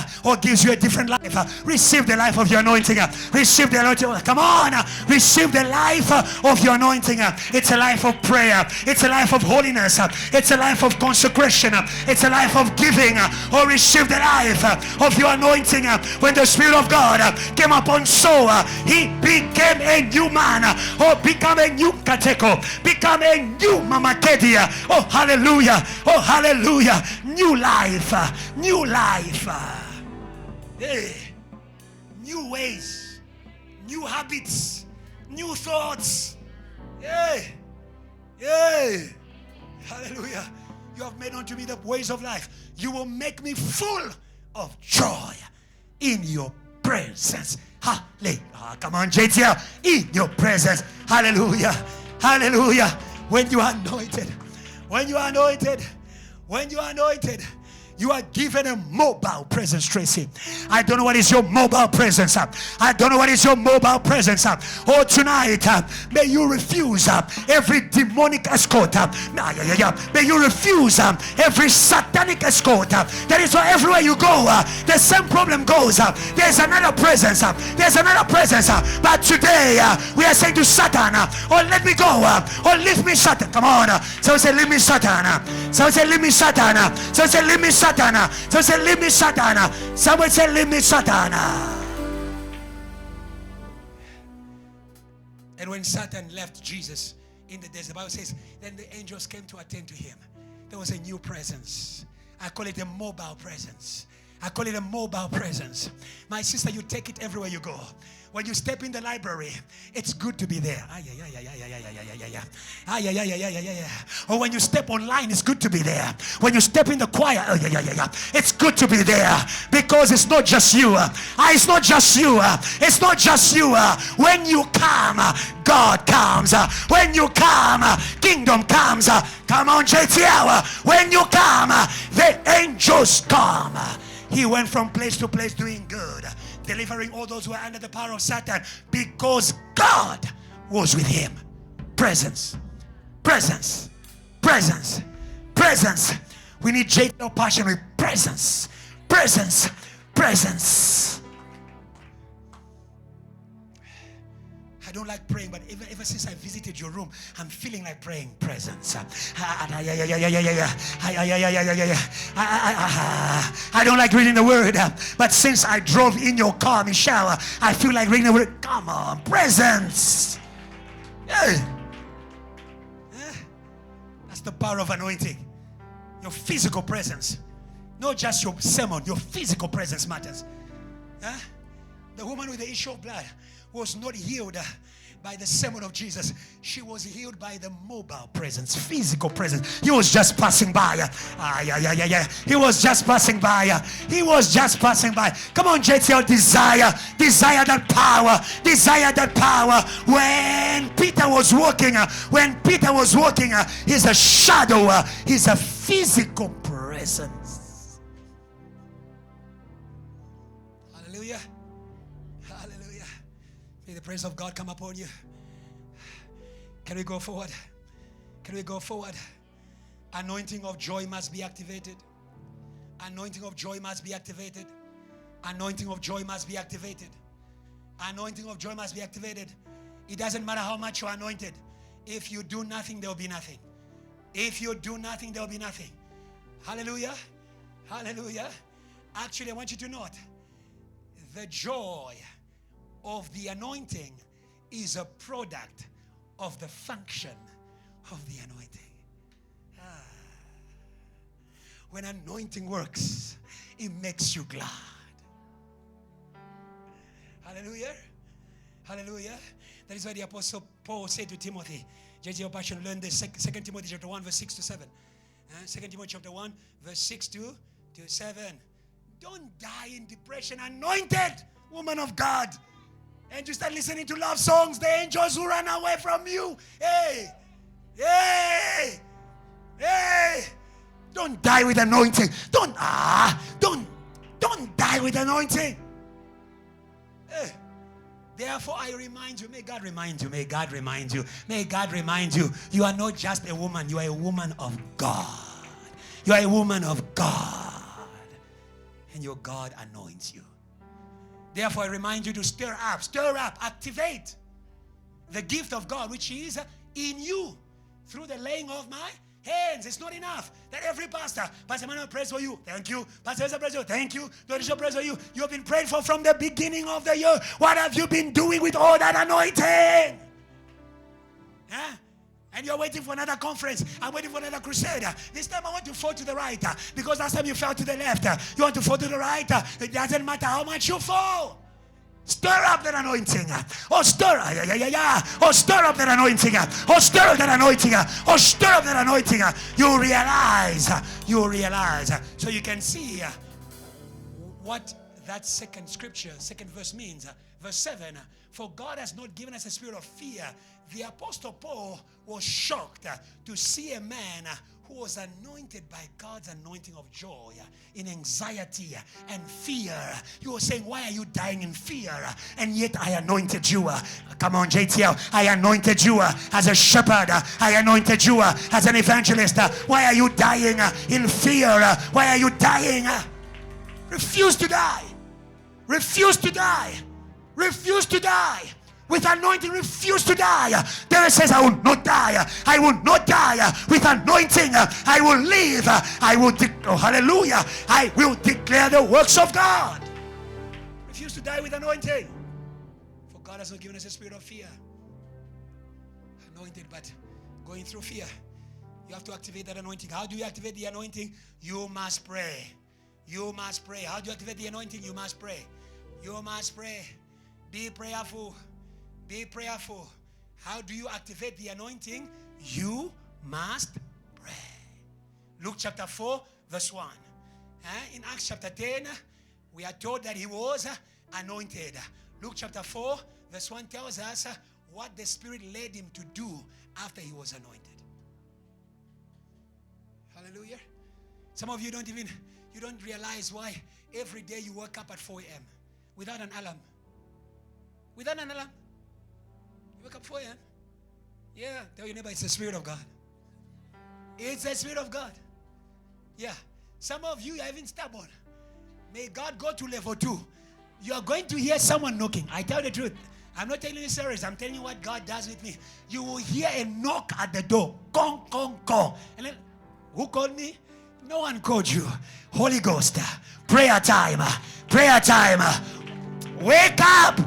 gives you a different life. Receive the life of your anointing. Receive the anointing. Come on. Receive the life of your anointing. It's a life of prayer. It's a life of holiness. It's a life of consecration. It's a life of giving. Oh, receive the life of your anointing. When the Spirit of God came upon Saul, he became a new man. Oh, become a new Kateko. Become a new Mama Kedia. Oh, hallelujah. Oh, hallelujah. New life. New life. Hey. New ways. New habits. New thoughts. Yay. Yay. Hallelujah. You have made unto me the ways of life. You will make me full of joy in your presence. Hallelujah. Come on, JTL. In your presence. Hallelujah. Hallelujah. When you are anointed, when you are anointed, when you are anointed, you are given a mobile presence, Tracy. I don't know what is your mobile presence. I don't know what is your mobile presence. Oh, tonight, may you refuse every demonic escort. May you refuse every satanic escort. That is why everywhere you go, the same problem goes. There's another presence. There's another presence. But today, we are saying to Satan, oh, let me go. Oh, leave me, Satan. Come on. So say, leave me, Satan. So say, leave me, Satan. So say, leave me, Satan. So say, leave me, Satan. Someone say, leave me, Satan. And when Satan left Jesus in the desert, the Bible says, then the angels came to attend to him. There was a new presence. I call it a mobile presence. I call it a mobile presence. My sister, you take it everywhere you go. When you step in the library, it's good to be there. Or when you step online, it's good to be there. When you step in the choir, it's good to be there. Because it's not just you. It's not just you. It's not just you. When you come, God comes. When you come, kingdom comes. Come on, JTL. When you come, the angels come. He went from place to place doing good, delivering all those who were under the power of Satan, because God was with him. Presence, presence, presence, presence. We need JTL passion with presence, presence, presence. I don't like praying, but ever since I visited your room, I'm feeling like praying presence. I don't like reading the word, but since I drove in your car, Michelle, I feel like reading the word. Come on, presence. That's the power of anointing. Your physical presence, not just your sermon. Your physical presence matters. The woman with the issue of blood was not healed by the sermon of Jesus. She was healed by the mobile presence, physical presence. He was just passing by. He was just passing by. He was just passing by. Come on, JTL, desire that power. Desire that power. When Peter was walking, he's a shadow. He's a physical presence. Hallelujah. Hallelujah. May the praise of God come upon you. Can we go forward? Can we go forward? Anointing of joy must be activated. Anointing of joy must be activated. Anointing of joy must be activated. Anointing of joy must be activated. It doesn't matter how much you are anointed. If you do nothing, there will be nothing. If you do nothing, there will be nothing. Hallelujah. Hallelujah. Actually, I want you to note, the joy of the anointing is a product of the function of the anointing. When anointing works, it makes you glad. Hallelujah. Hallelujah. That is why the Apostle Paul said to Timothy, JTL Passion, learn this, 2 Timothy chapter 1, verse 6 to 7. 2 Timothy chapter 1, verse 6 to 7. Don't die in depression. Anointed woman of God. And you start listening to love songs, the angels who run away from you. Hey, hey, hey. Don't die with anointing. Don't die with anointing. Hey. Therefore, I remind you, may God remind you, may God remind you, may God remind you, you are not just a woman, you are a woman of God. You are a woman of God. And your God anoints you. Therefore, I remind you to stir up, activate the gift of God, which is in you through the laying of my hands. It's not enough that every pastor Manuel prays for you. Thank you. Pastor Ezra prays for you. Thank you. Dorisha prays for you. You have been prayed for from the beginning of the year. What have you been doing with all that anointing? Huh? And you're waiting for another conference. I'm waiting for another crusade. This time I want to fall to the right. Because last time you fell to the left. You want to fall to the right. It doesn't matter how much you fall. Stir up that anointing. Oh, stir up that anointing. Oh, stir up that anointing. Oh, stir up that anointing. You realize. So you can see what that second verse means. Verse 7. For God has not given us a spirit of fear. The Apostle Paul was shocked to see a man who was anointed by God's anointing of joy in anxiety and fear. You were saying, why are you dying in fear? And yet I anointed you. Come on, JTL. I anointed you as a shepherd. I anointed you as an evangelist. Why are you dying in fear? Why are you dying? Refuse to die. Refuse to die. Refuse to die. With anointing, refuse to die. David says, I will not die. I will not die. With anointing, I will live. Hallelujah. I will declare the works of God. Refuse to die with anointing. For God has not given us a spirit of fear. Anointed, but going through fear. You have to activate that anointing. How do you activate the anointing? You must pray. You must pray. How do you activate the anointing? You must pray. You must pray. Be prayerful. Be prayerful. How do you activate the anointing? You must pray. Luke chapter 4, verse 1. In Acts chapter 10, we are told that he was anointed. Luke chapter 4, verse 1 tells us what the Spirit led him to do after he was anointed. Hallelujah. Some of you don't realize why every day you wake up at 4 a.m. without an alarm. Without an alarm. You wake up 4 a.m. Yeah, tell your neighbor it's the Spirit of God. It's the Spirit of God. Yeah. Some of you are even stubborn. May God go to level 2. You are going to hear someone knocking. I tell the truth. I'm not telling you stories. I'm telling you what God does with me. You will hear a knock at the door. Gong, gong, gong. And then, who called me? No one called you. Holy Ghost. Prayer time. Prayer time. Wake up.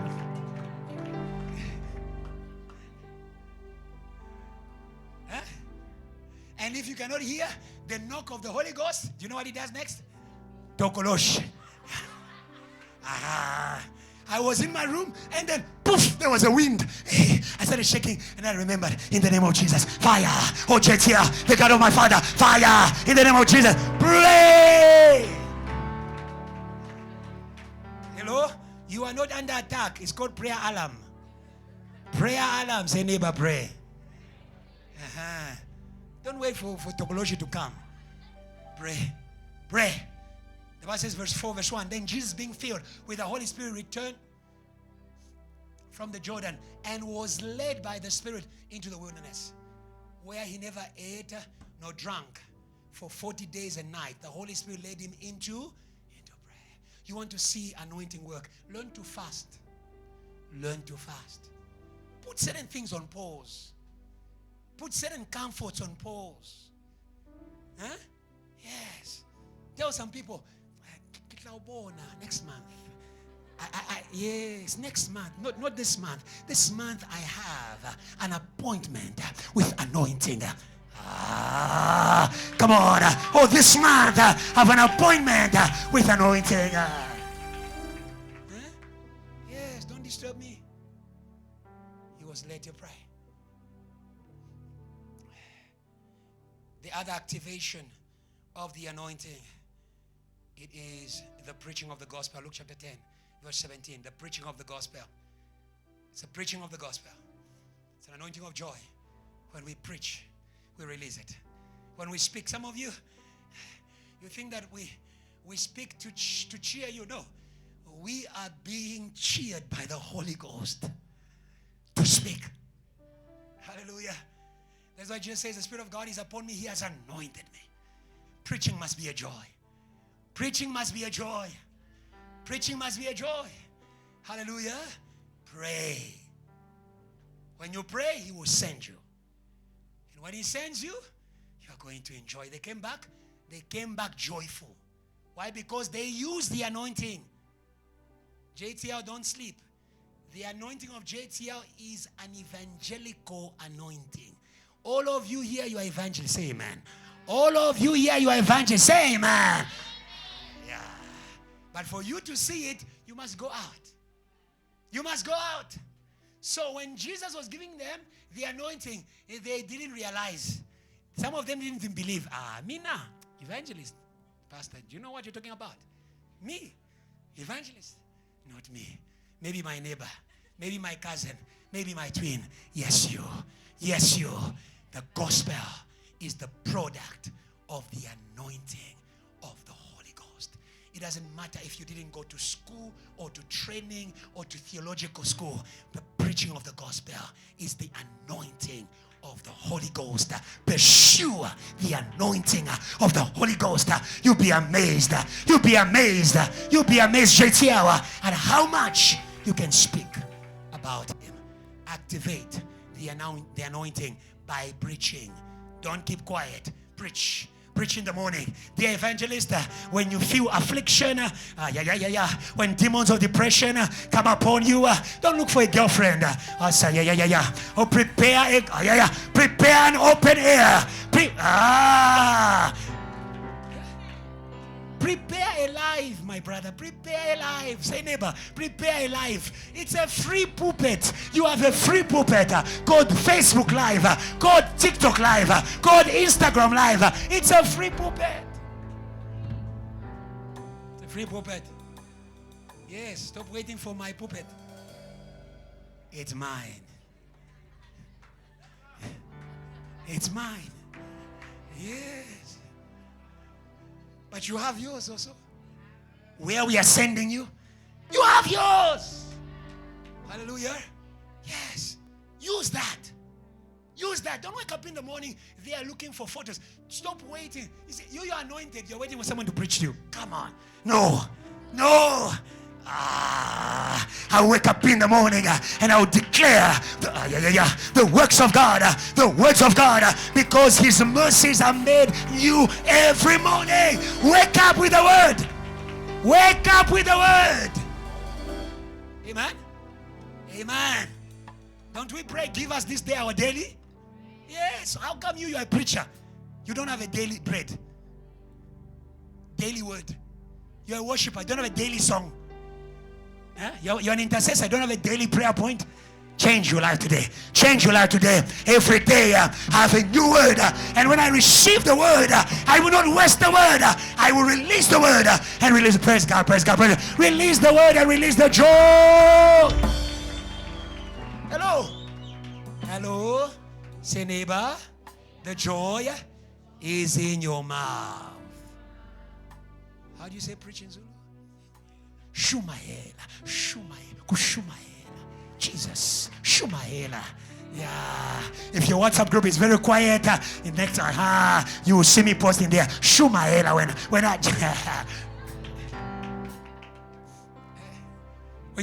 And if you cannot hear the knock of the Holy Ghost, do you know what he does next? Tokolosh. I was in my room and then poof, there was a wind. I started shaking and I remembered, in the name of Jesus, fire. Oh, JTL, the God of my Father, fire. In the name of Jesus, pray. Hello? You are not under attack. It's called prayer alarm. Prayer alarm. Say, neighbor, pray. Don't wait for topology to come. Pray. Pray. The Bible says, verse 4, verse 1. Then Jesus, being filled with the Holy Spirit, returned from the Jordan and was led by the Spirit into the wilderness, where he never ate nor drank for 40 days and nights. The Holy Spirit led him into prayer. You want to see anointing work? Learn to fast. Learn to fast. Put certain things on pause. Put certain comforts on pause. Huh? Yes. Tell some people, next month. Yes, next month. Not this month. This month I have an appointment with anointing. Come on. Oh, this month I have an appointment with anointing. Yes, don't disturb me. He was led to pray. The other activation of the anointing, it is the preaching of the gospel. Luke chapter 10, verse 17. The preaching of the gospel. It's a preaching of the gospel. It's an anointing of joy. When we preach, we release it. When we speak, some of you, you think that we speak to cheer you. No. We are being cheered by the Holy Ghost to speak. Hallelujah. That's why Jesus says, the Spirit of God is upon me. He has anointed me. Preaching must be a joy. Preaching must be a joy. Preaching must be a joy. Hallelujah. Pray. When you pray, He will send you. And when He sends you, you are going to enjoy. They came back joyful. Why? Because they use the anointing. JTL, don't sleep. The anointing of JTL is an evangelical anointing. All of you here, you are evangelists. Say amen. All of you here, you are evangelists. Say amen. Yeah. But for you to see it, you must go out. You must go out. So when Jesus was giving them the anointing, they didn't realize. Some of them didn't even believe. Me now, evangelist. Pastor, do you know what you're talking about? Me, evangelist. Not me. Maybe my neighbor. Maybe my cousin. Maybe my twin. Yes, you. Yes, you. The gospel is the product of the anointing of the Holy Ghost. It doesn't matter if you didn't go to school or to training or to theological school. The preaching of the gospel is the anointing of the Holy Ghost. Pursue the anointing of the Holy Ghost. You'll be amazed. You'll be amazed. You'll be amazed, JTL, at how much you can speak about Him. Activate the anointing by preaching. Don't keep quiet. Preach. Preach in the morning. Dear evangelist, when you feel affliction, when demons of depression come upon you, don't look for a girlfriend. Or prepare an open air. Prepare a life, my brother. Prepare a life. Say, neighbor, prepare a life. It's a free pulpit. You have a free pulpit called Facebook Live, called TikTok Live, called Instagram Live. It's a free pulpit. It's a free pulpit. Yes, stop waiting for my pulpit. It's mine. It's mine. Yes. But you have yours also. Where we are sending you, you have yours. Hallelujah. Yes. Use that. Use that. Don't wake up in the morning. They are looking for photos. Stop waiting. You see, you're anointed. You're waiting for someone to preach to you. Come on. No. No. I wake up in the morning and I will declare the works of God, the words of God, because His mercies are made new every morning. Wake up with the word. Wake up with the word. Amen. Amen. Don't we pray, give us this day our daily? Yes. How come you are a preacher? You don't have a daily bread, daily word. You're a worshiper. You don't have a daily song. You're an intercessor. I don't have a daily prayer point. Change your life today. Change your life today. Every day I have a new word. And when I receive the word, I will not waste the word. I will release the word and release. Praise God, praise God, praise God. Release the word and release the joy. Hello. Hello. Say, neighbor, the joy is in your mouth. How do you say preach in Zulu? Shumahela, Shumahela, Kushumahela. Jesus, Shumahela. Yeah. If your WhatsApp group is very quiet, next time, you will see me posting there. Shumahela when when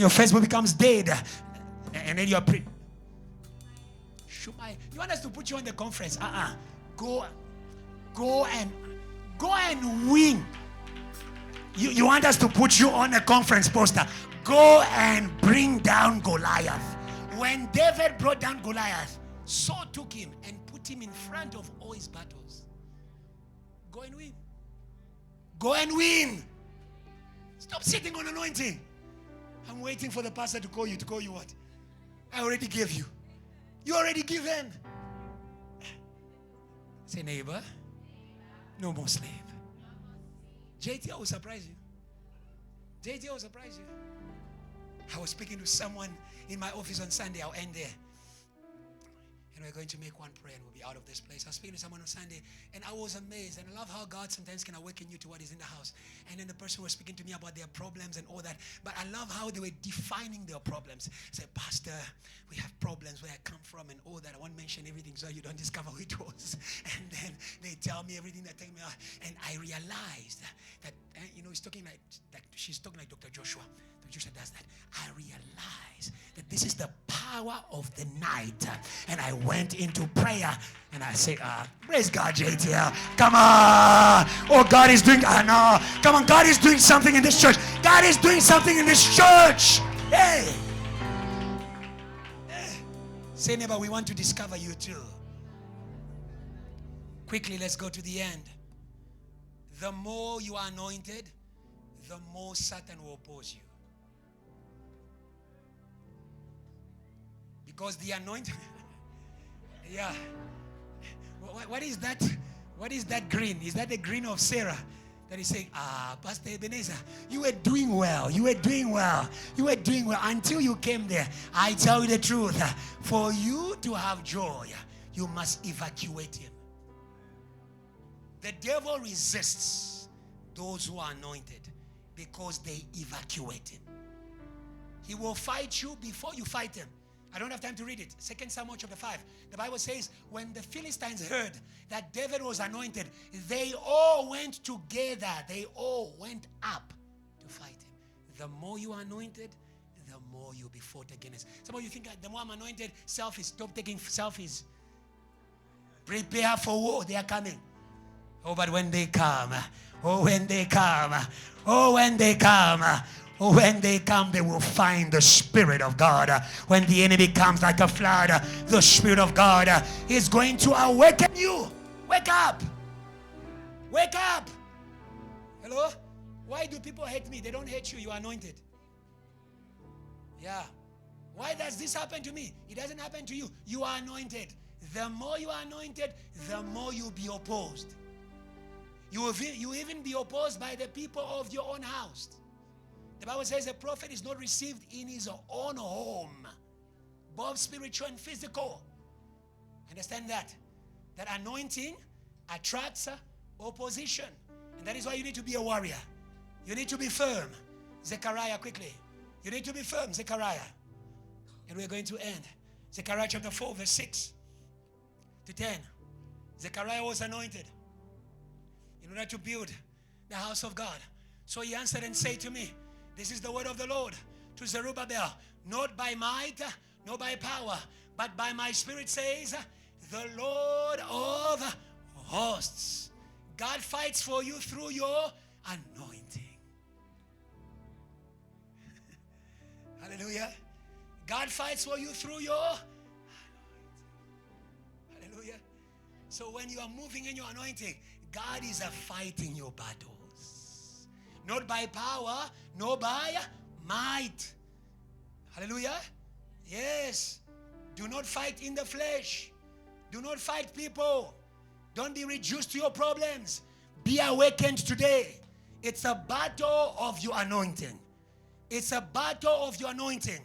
your Facebook becomes dead, and then you are Shumahela. You want us to put you on the conference? Go and win. You want us to put you on a conference poster. Go and bring down Goliath. When David brought down Goliath, Saul took him and put him in front of all his battles. Go and win. Go and win. Stop sitting on anointing. I'm waiting for the pastor to call you. To call you what? I already gave you. You already given. Say, neighbor, no more slave. JTL will surprise you. JTL will surprise you. I was speaking to someone in my office on Sunday. I'll end there. And we're going to make one prayer and we'll be out of this place. I was speaking to someone on Sunday and I was amazed. And I love how God sometimes can awaken you to what is in the house. And then the person was speaking to me about their problems and all that. But I love how they were defining their problems. Say, Pastor, we have problems where I come from and all that. I won't mention everything so you don't discover who it was. And then they tell me everything that take me out. And I realized that he's talking like she's talking like Dr. Joshua. Dr. Joshua does that. I realized that this is the power of the night. And I went into prayer and I said, praise God, JTL. Come on. Oh, God is doing, no. Come on, God is doing something in this church. God is doing something in this church. Hey. Say, neighbor, we want to discover you too. Quickly, let's go to the end. The more you are anointed, the more Satan will oppose you. Because the anointing, yeah. What is that? What is that green? Is that the green of Sarah? That is saying, Pastor Ebenezer, you were doing well. You were doing well. You were doing well until you came there. I tell you the truth. For you to have joy, you must evacuate him. The devil resists those who are anointed because they evacuate him. He will fight you before you fight him. I don't have time to read it. 2 Samuel chapter 5. The Bible says, when the Philistines heard that David was anointed, they all went together. They all went up to fight him. The more you are anointed, the more you'll be fought against. Some of you think, the more I'm anointed, selfies. Stop taking selfies. Prepare for war. They are coming. Oh, but when they come, when they come, they will find the Spirit of God. When the enemy comes like a flood, the Spirit of God is going to awaken you. Wake up. Wake up. Hello? Why do people hate me? They don't hate you. You are anointed. Yeah. Why does this happen to me? It doesn't happen to you. You are anointed. The more you are anointed, the more you'll be opposed. You will even be opposed by the people of your own house. The Bible says a prophet is not received in his own home, both spiritual and physical. Understand that? That anointing attracts opposition. And that is why you need to be a warrior. You need to be firm. Zechariah, quickly. You need to be firm, Zechariah. And we're going to end. Zechariah chapter 4, verse 6 to 10. Zechariah was anointed in order to build the house of God. So he answered and said to me, this is the word of the Lord to Zerubbabel, not by might, nor by power, but by my spirit, says the Lord of hosts. God fights for you through your anointing. Hallelujah. God fights for you through your anointing. Hallelujah. So when you are moving in your anointing, God is fighting your battles. Not by power, nor by might. Hallelujah. Yes. Do not fight in the flesh. Do not fight people. Don't be reduced to your problems. Be awakened today. It's a battle of your anointing. It's a battle of your anointing.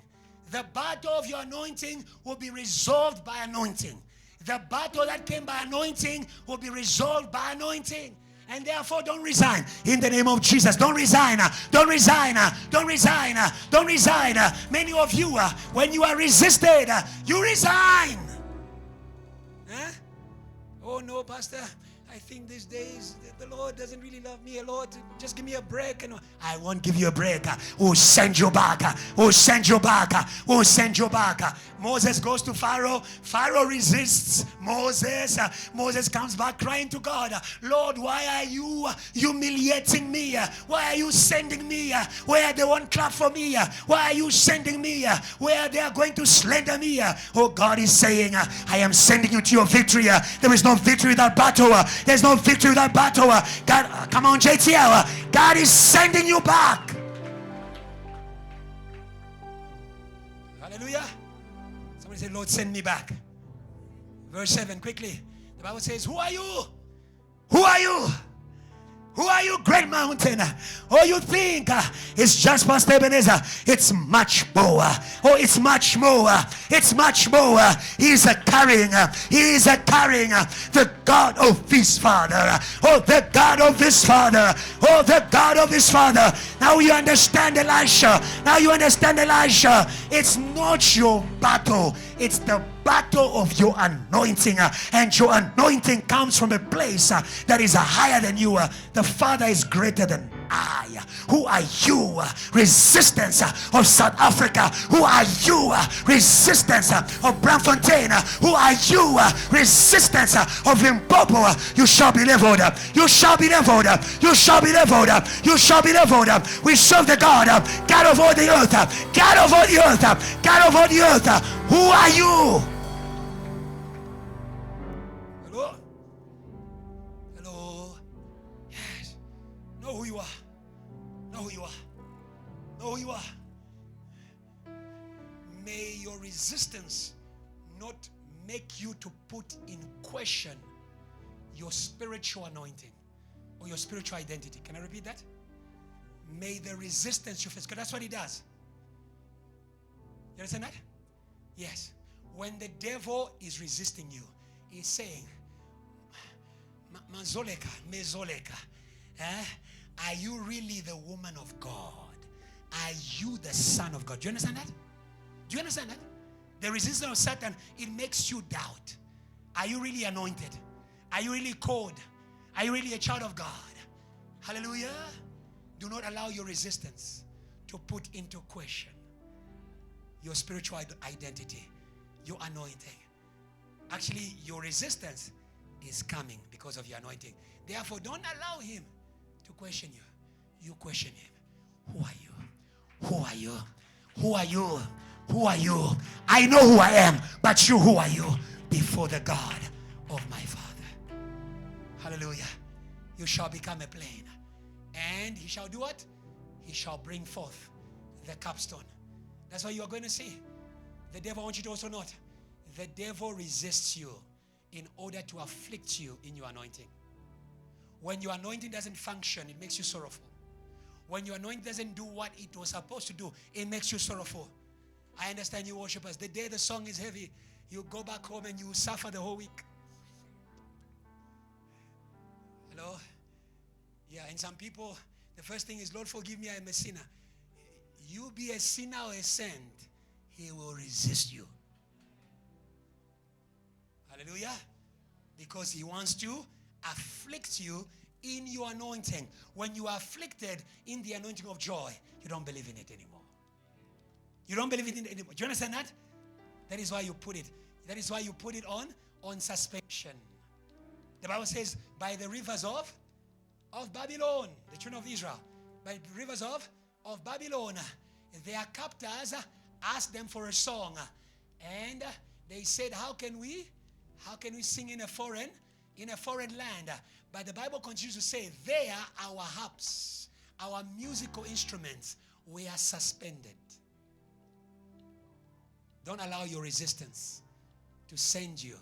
The battle of your anointing will be resolved by anointing. The battle that came by anointing will be resolved by anointing. And therefore, don't resign. In the name of Jesus, don't resign. Don't resign. Don't resign. Don't resign. Many of you, when you are resisted, you resign. Huh? Oh no, Pastor. I think these days the Lord doesn't really love me. Lord, just give me a break. And I won't give you a break. We'll send you back. We'll send you back. We'll send you back. Moses goes to Pharaoh. Pharaoh resists Moses. Moses comes back crying to God, Lord, why are you humiliating me? Why are you sending me where they won't clap for me? Why are you sending me where they are going to slander me? Oh, God is saying, I am sending you to your victory. There is no victory without battle. There's no victory without battle. God, come on, JTL. God is sending you back. Hallelujah. Somebody say, Lord, send me back. Verse 7, quickly. The Bible says, who are you? Who are you? Who are you, great mountain? Oh, you think it's just Pastor Ebenezer? It's much more. Oh, it's much more. It's much more. He is carrying the God of his father. Oh, the God of his father. Oh, the God of his father. Now you understand, Elisha. Now you understand, Elisha. It's not your battle. It's the battle of your anointing, and your anointing comes from a place that is higher than you. The Father is greater than I. Who are you? Resistance of South Africa. Who are you? Resistance of Braamfontein. Who are you? Resistance of Limpopo. You shall be leveled up. You shall be leveled up. You shall be leveled up. You shall be leveled up. We serve the God of all the earth. God of all the earth. God of all the earth. Who are you? Hello? Hello? Yes. Know who you are. Know who you are. Know who you are. May your resistance not make you to put in question your spiritual anointing or your spiritual identity. Can I repeat that? May the resistance you face, because that's what he does. You understand that? Yes. When the devil is resisting you, he's saying, Mazoleka, Mezoleka, are you really the woman of God? Are you the son of God? Do you understand that? Do you understand that? The resistance of Satan, it makes you doubt. Are you really anointed? Are you really called? Are you really a child of God? Hallelujah. Do not allow your resistance to put into question your spiritual identity, your anointing. Actually, your resistance is coming because of your anointing. Therefore, don't allow him to question you. You question him. Who are you? Who are you? Who are you? Who are you? I know who I am, but you, who are you? Before the God of my Father. Hallelujah. You shall become a plain. And he shall do what? He shall bring forth the capstone. That's what you are going to see. The devil wants you to also note. The devil resists you in order to afflict you in your anointing. When your anointing doesn't function, it makes you sorrowful. When your anointing doesn't do what it was supposed to do, it makes you sorrowful. I understand you worshipers. The day the song is heavy, you go back home and you suffer the whole week. Hello? Yeah, and some people, the first thing is, Lord, forgive me, I am a sinner. You be a sinner or a saint, he will resist you. Hallelujah. Because he wants to afflict you in your anointing. When you are afflicted in the anointing of joy, you don't believe in it anymore. You don't believe in it anymore. Do you understand that? That is why you put it. That is why you put it on suspension. The Bible says, by the rivers of Babylon, the children of Israel, by the rivers of Babylon, their captors asked them for a song, and they said, how can we sing in a foreign land? But the Bible continues to say, there our harps, our musical instruments were suspended. Don't allow your resistance to send you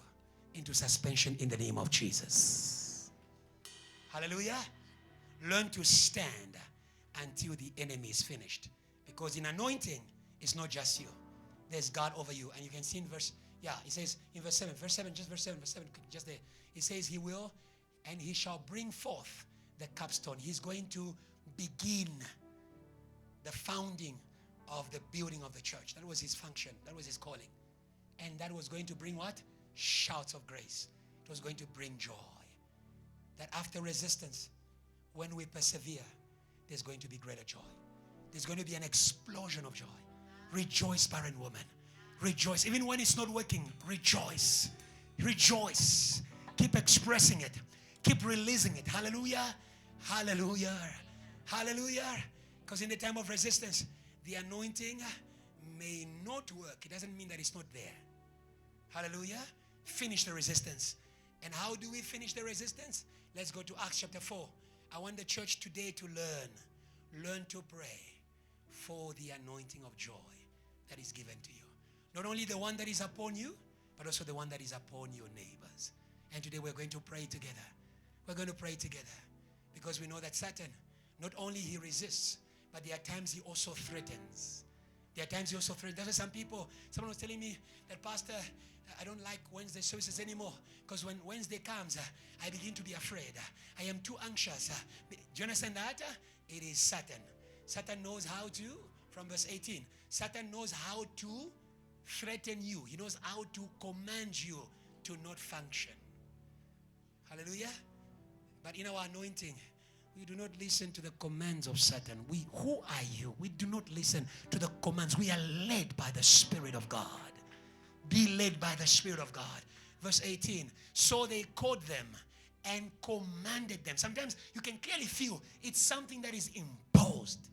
into suspension in the name of Jesus. Hallelujah. Learn to stand until the enemy is finished. Because in anointing, it's not just you. There's God over you. And you can see in verse, it says in verse 7, verse 7, just there. It says he will, and he shall bring forth the capstone. He's going to begin the founding of the building of the church. That was his function. That was his calling. And that was going to bring what? Shouts of grace. It was going to bring joy. that after resistance, when we persevere, there's going to be greater joy. There's going to be an explosion of joy. Rejoice, barren woman. Rejoice. Even when it's not working, rejoice. Rejoice. Keep expressing it. Keep releasing it. Hallelujah. Hallelujah. Hallelujah. Because in the time of resistance, the anointing may not work. It doesn't mean that it's not there. Hallelujah. Finish the resistance. And how do we finish the resistance? Let's go to Acts chapter 4. I want the church today to learn to pray for the anointing of joy that is given to you. Not only the one that is upon you, but also the one that is upon your neighbors. And today we're going to pray together. We're going to pray together because we know that Satan, not only he resists, but there are times he also threatens. There are times he also threatens. That's why someone was telling me that, Pastor, I don't like Wednesday services anymore because when Wednesday comes, I begin to be afraid. I am too anxious. Do you understand that? It is Satan. Satan knows how to, from verse 18, Satan knows how to threaten you. He knows how to command you to not function. Hallelujah. But in our anointing, we do not listen to the commands of Satan. Who are you? We do not listen to the commands. We are led by the Spirit of God. Be led by the Spirit of God. Verse 18. So they called them and commanded them. Sometimes you can clearly feel it's something that is imposed.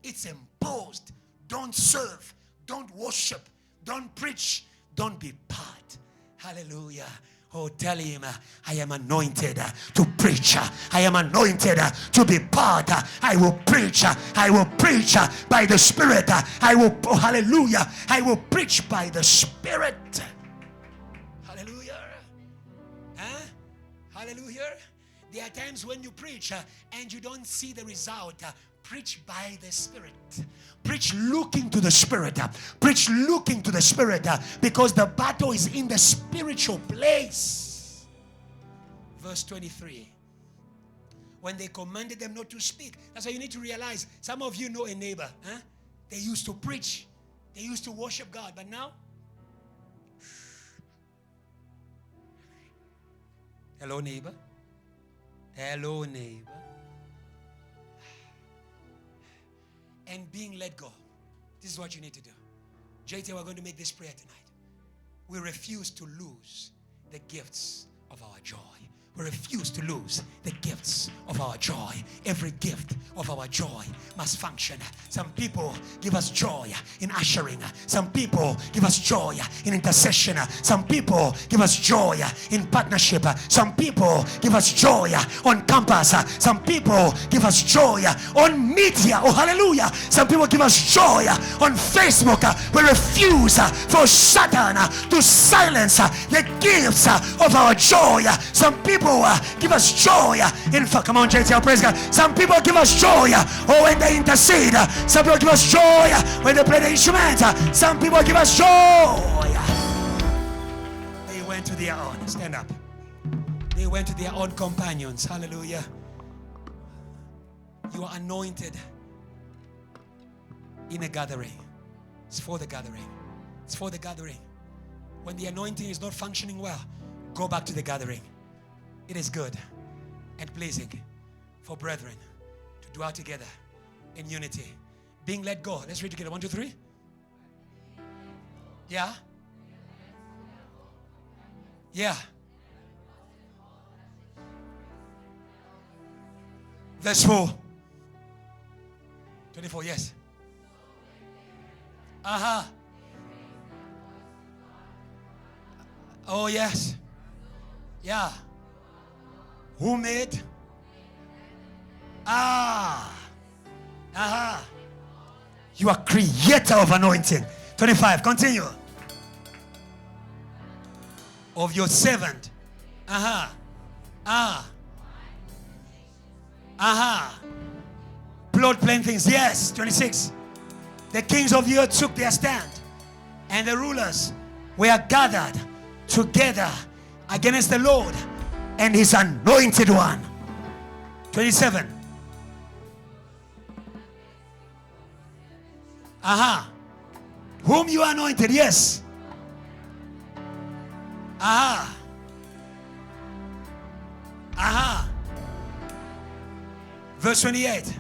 It's imposed. Don't serve. Don't worship. Don't preach. Don't be part. Hallelujah. Oh, tell him, I am anointed to preach. I am anointed to be part. I will preach. I will preach by the Spirit. Hallelujah. I will preach by the Spirit. Hallelujah. Hallelujah. There are times when you preach and you don't see the result. Preach by the Spirit. Preach looking to the Spirit. Preach looking to the Spirit because the battle is in the spiritual place. Verse 23. When they commanded them not to speak. That's why you need to realize, some of you know a neighbor. They used to preach. They used to worship God. But now, hello neighbor. Hello neighbor. And being let go. This is what you need to do. JTL, we're going to make this prayer tonight. We refuse to lose the gifts of our joy. We refuse to lose the gifts of our joy. Every gift of our joy must function. Some people give us joy in ushering. Some people give us joy in intercession. Some people give us joy in partnership. Some people give us joy on campus. Some people give us joy on media. Oh, hallelujah. Some people give us joy on Facebook. We refuse for Satan to silence the gifts of our joy. Some people give us joy. Come on, JTL, praise God. Some people give us joy when they intercede. Some people give us joy when they play the instruments. Some people give us joy. They went to their own. Stand up. They went to their own companions. Hallelujah. You are anointed in a gathering. It's for the gathering. It's for the gathering. When the anointing is not functioning well, go back to the gathering. It is good and pleasing for brethren to dwell together in unity. Being let go. Let's read together. 1, 2, 3. Yeah. Yeah. Verse 4. 24, yes. Oh, yes. Yeah. Who made? You are creator of anointing. 25, continue. Of your servant. Plot plain things. Yes. 26. The kings of the earth took their stand, and the rulers were gathered together against the Lord and his anointed one. 27. Whom you anointed, yes. Verse 28.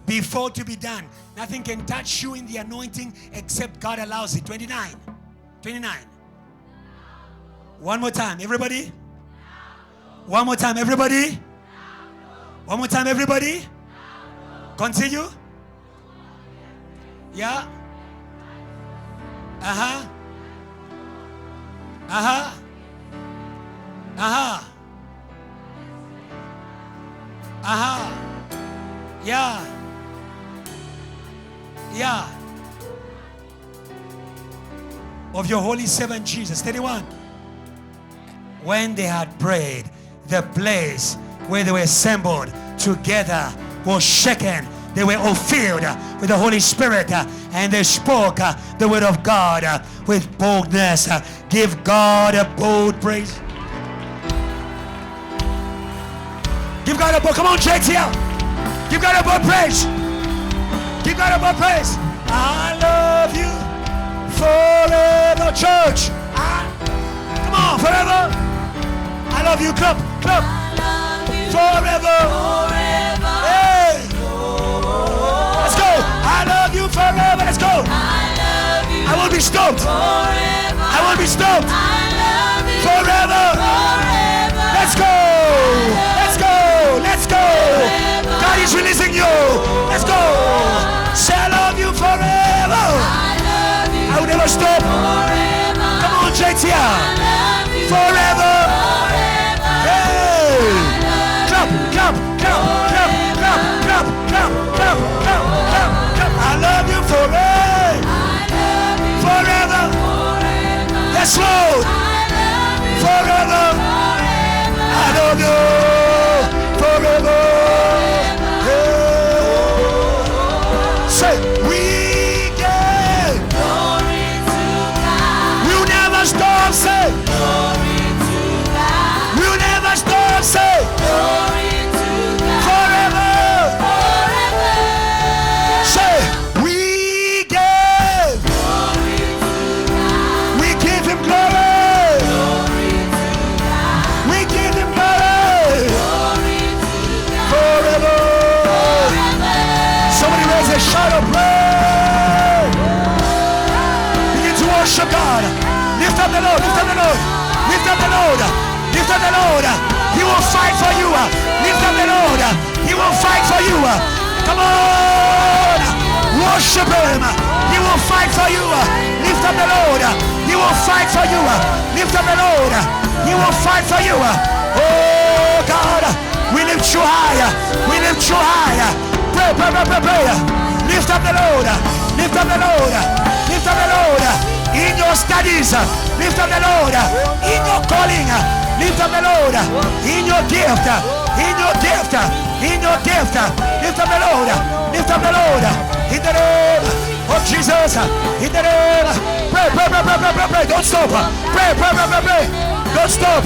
Before to be done. Nothing can touch you in the anointing except God allows it. 29. 29. One more time, everybody. One more time, everybody. One more time, everybody. Continue. Yeah. Uh-huh. Uh-huh. Uh-huh. Uh-huh. Yeah. Yeah. Of your holy servant Jesus. 31. When they had prayed, the place where they were assembled together was shaken. They were all filled with the Holy Spirit, and they spoke the word of God with boldness. Give God a bold praise. Give God a bold. Come on, JTL. Give God a bold praise. Give God a bold praise. I love you forever, church. Come on, forever. I love you, club. Forever. Hey. Let's go. I love you forever. Let's go. I will be stoked. I will be stoked. Forever. Let's go. Let's go. Let's go. God is releasing you. Let's go. Say I love you forever. I will never stop. Come on, JTL. Forever. Hey. Clap. I love you forever. Yes, Lord. Forever. I love you forever. Yeah. Say, we can. Glory to God. We'll never stop. Say, glory to God. We'll never stop. Say, glory to God. Forever. Say, we give. Glory to God. We give him glory. Glory to God. We give him glory. Glory to God. Forever. Somebody raise a shout of praise. Begin to worship God. Lift up the Lord. Lift up the Lord. Lift up the Lord. Lift up the Lord. He will fight for you. Lift up the Lord. He will fight for you. Come on. Worship him. He will fight for you. Lift up the Lord. He will fight for you. Lift up the Lord. He will fight for you. Oh God, we lift you higher. We lift you higher. Pray. Lift up the Lord. Lift up the Lord. Lift up the Lord. In your studies, lift up the Lord. In your calling, lift up the Lord. In your gift, in your gift, in your gift, lift up the Lord. Lift up the Lord. In the name of Jesus. In the name. Pray. Don't stop. Pray. Don't stop.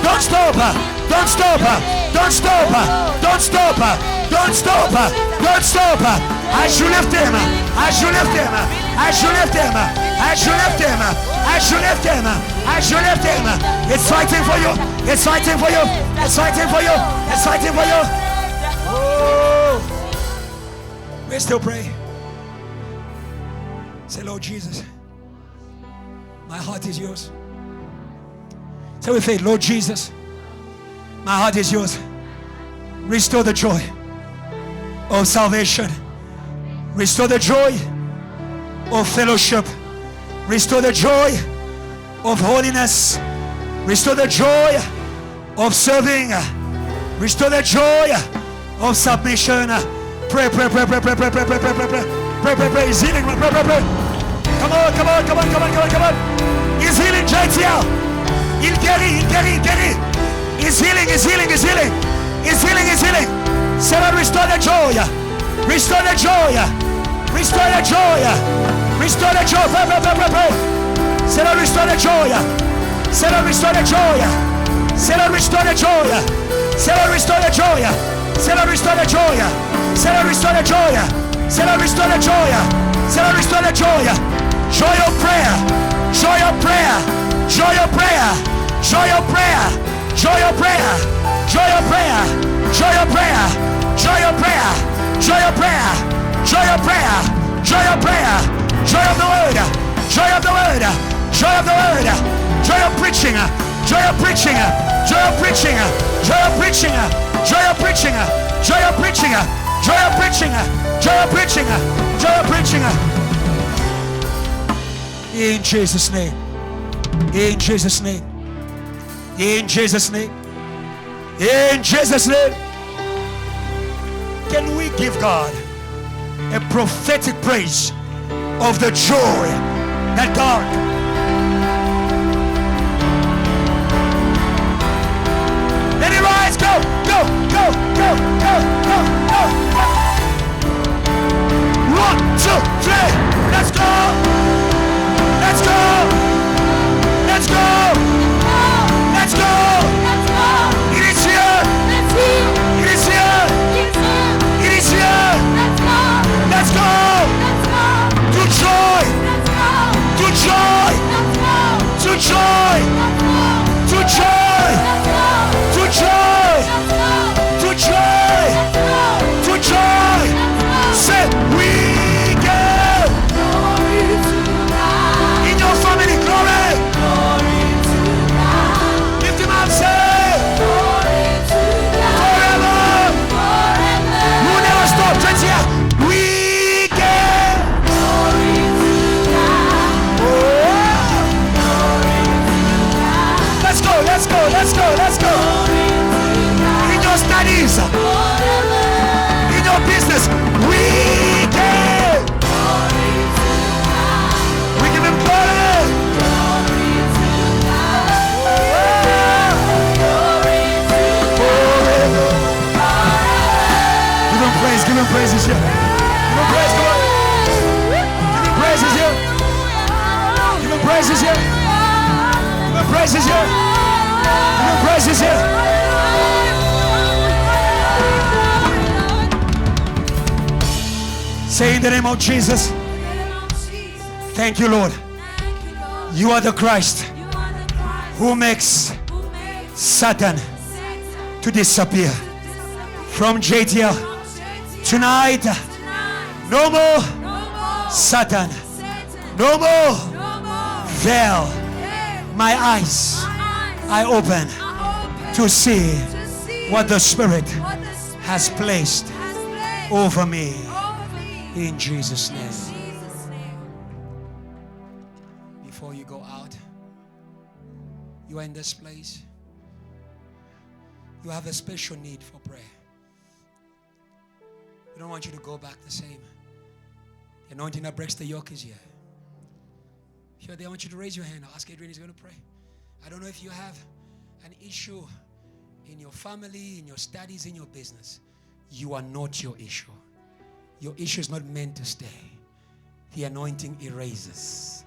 Don't stop. Don't stop. Don't stop. Don't stop. Don't stop. Don't stop. As you lift him. As you lift him. As you lift him. As you lift him. As you lift him. As you lift him. It's fighting for you. It's fighting for you. It's fighting for you. It's fighting for you. Oh. We still pray. Say, Lord Jesus, my heart is yours. Say with faith, Lord Jesus, my heart is yours. Restore the joy of salvation. Restore the joy of fellowship. Restore the joy of holiness. Restore the joy of serving. Restore the joy of submission. Pray. He's healing. Pray. Come on. He's healing, JTL. Il guérit. He's healing. Say, Lord, restore the joy. Restore the joy. Restore the joy. Restore the joy. Pray. Say, Lord, restore the joy. Say, Lord, restore the joy. Say, Lord, restore the joy. Say, Lord, restore the joy. Say, Lord, restore the joy. Say, Lord, restore the joy. Say, Lord, restore the joy. Say, Lord, restore the joy. Joy of prayer. Joy of prayer. Joy of prayer. Joy of prayer. Joy of prayer. Joy of prayer. Joy of prayer. Joy of prayer. Joy of prayer. Joy of prayer. Joy of prayer. Joy of the word. Joy of the word. Joy of the word. Joy of preaching. Joy of preaching. Joy of preaching. Joy of preaching. Joy of preaching. Joy of preaching. Joy of preaching. Joy of preaching. Joy of preaching. In Jesus' name. In Jesus' name. In Jesus' name. In Jesus' name. Can we give God a prophetic praise of the joy that God? Let it rise. Go, go, go, go, go, go, go, go. 1, 2, 3. Let's go. Let's go. Let's go. Let's go. It is here. It is here. It is here. Let's go. To joy. To joy. To joy. To joy. To joy. To joy. To joy. Say we go. In your family, glory. Lift him up, say forever. You never stop. 20 years. We get Let's go, let's go, let's go, let's go. In your studies, in your business, we can. We give him glory. Give him praise, give him praise this year. Give him praise, come on. Give him praise this year. Give him praise this year. Give him praise this year. Give him praise this year. Say in the name of Jesus. Thank you, Lord. You are the Christ who makes Satan to disappear. From JTL tonight, no more Satan, no more veil. My eyes I open to see what the Spirit has placed over me. In Jesus' name. Before you go out, you are in this place. You have a special need for prayer. We don't want you to go back the same. The anointing that breaks the yoke is here. If you're there, I want you to raise your hand. I'll ask Adrian, he's going to pray. I don't know if you have an issue in your family, in your studies, in your business. You are not your issue. Your issue is not meant to stay. The anointing erases.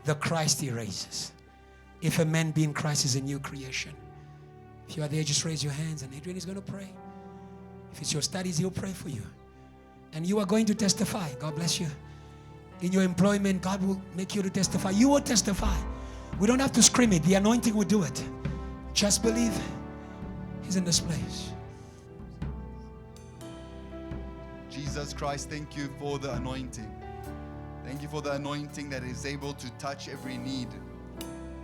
The Christ erases. If a man be in Christ is a new creation. If you are there, just raise your hands and Adrian is going to pray. If it's your studies, he'll pray for you. And you are going to testify. God bless you. In your employment, God will make you to testify. You will testify. We don't have to scream it. The anointing will do it. Just believe he's in this place. Jesus Christ, thank you for the anointing. Thank you for the anointing that is able to touch every need.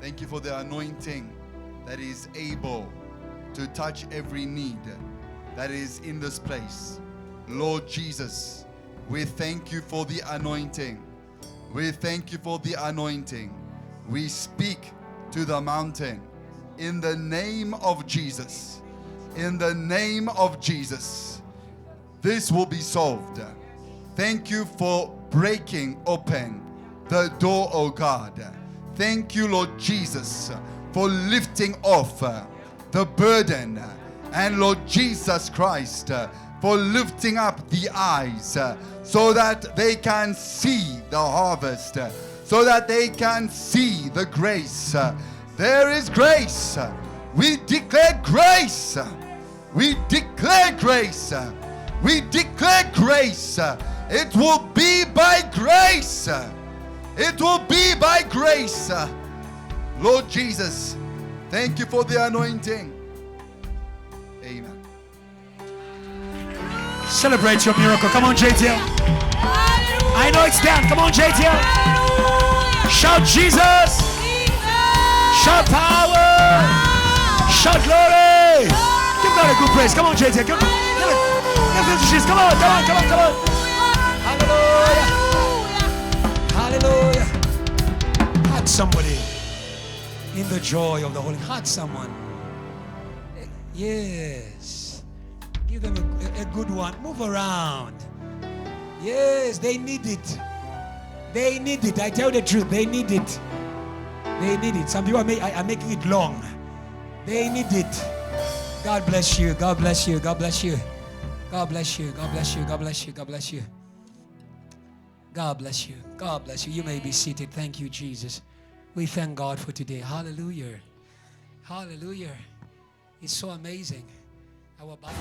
Thank you for the anointing that is able to touch every need that is in this place. Lord Jesus, we thank you for the anointing. We thank you for the anointing. We speak to the mountain in the name of Jesus. In the name of Jesus, this will be solved. Thank you for breaking open the door, oh God. Thank you, Lord Jesus, for lifting off the burden. And Lord Jesus Christ, for lifting up the eyes so that they can see the harvest, so that they can see the grace. There is grace. We declare grace. We declare grace. We declare grace. It will be by grace. It will be by grace. Lord Jesus, thank you for the anointing. Celebrate your miracle. Come on, JTL. I know it's down. Come on, JTL. Shout Jesus. Shout power. Shout glory. Give God a good praise. Come on, JTL. Give it to Jesus. Come on. Hallelujah. Hallelujah. Hug somebody in the joy of the Holy. Hug someone. Yes. Give them a good one. Move around. Yes, they need it. They need it. I tell the truth. They need it. They need it. Some people are making it long. They need it. God bless you. God bless you. God bless you. God bless you. God bless you. God bless you. God bless you. God bless you. God bless you. You may be seated. Thank you, Jesus. We thank God for today. Hallelujah. Hallelujah. It's so amazing. Our Bible.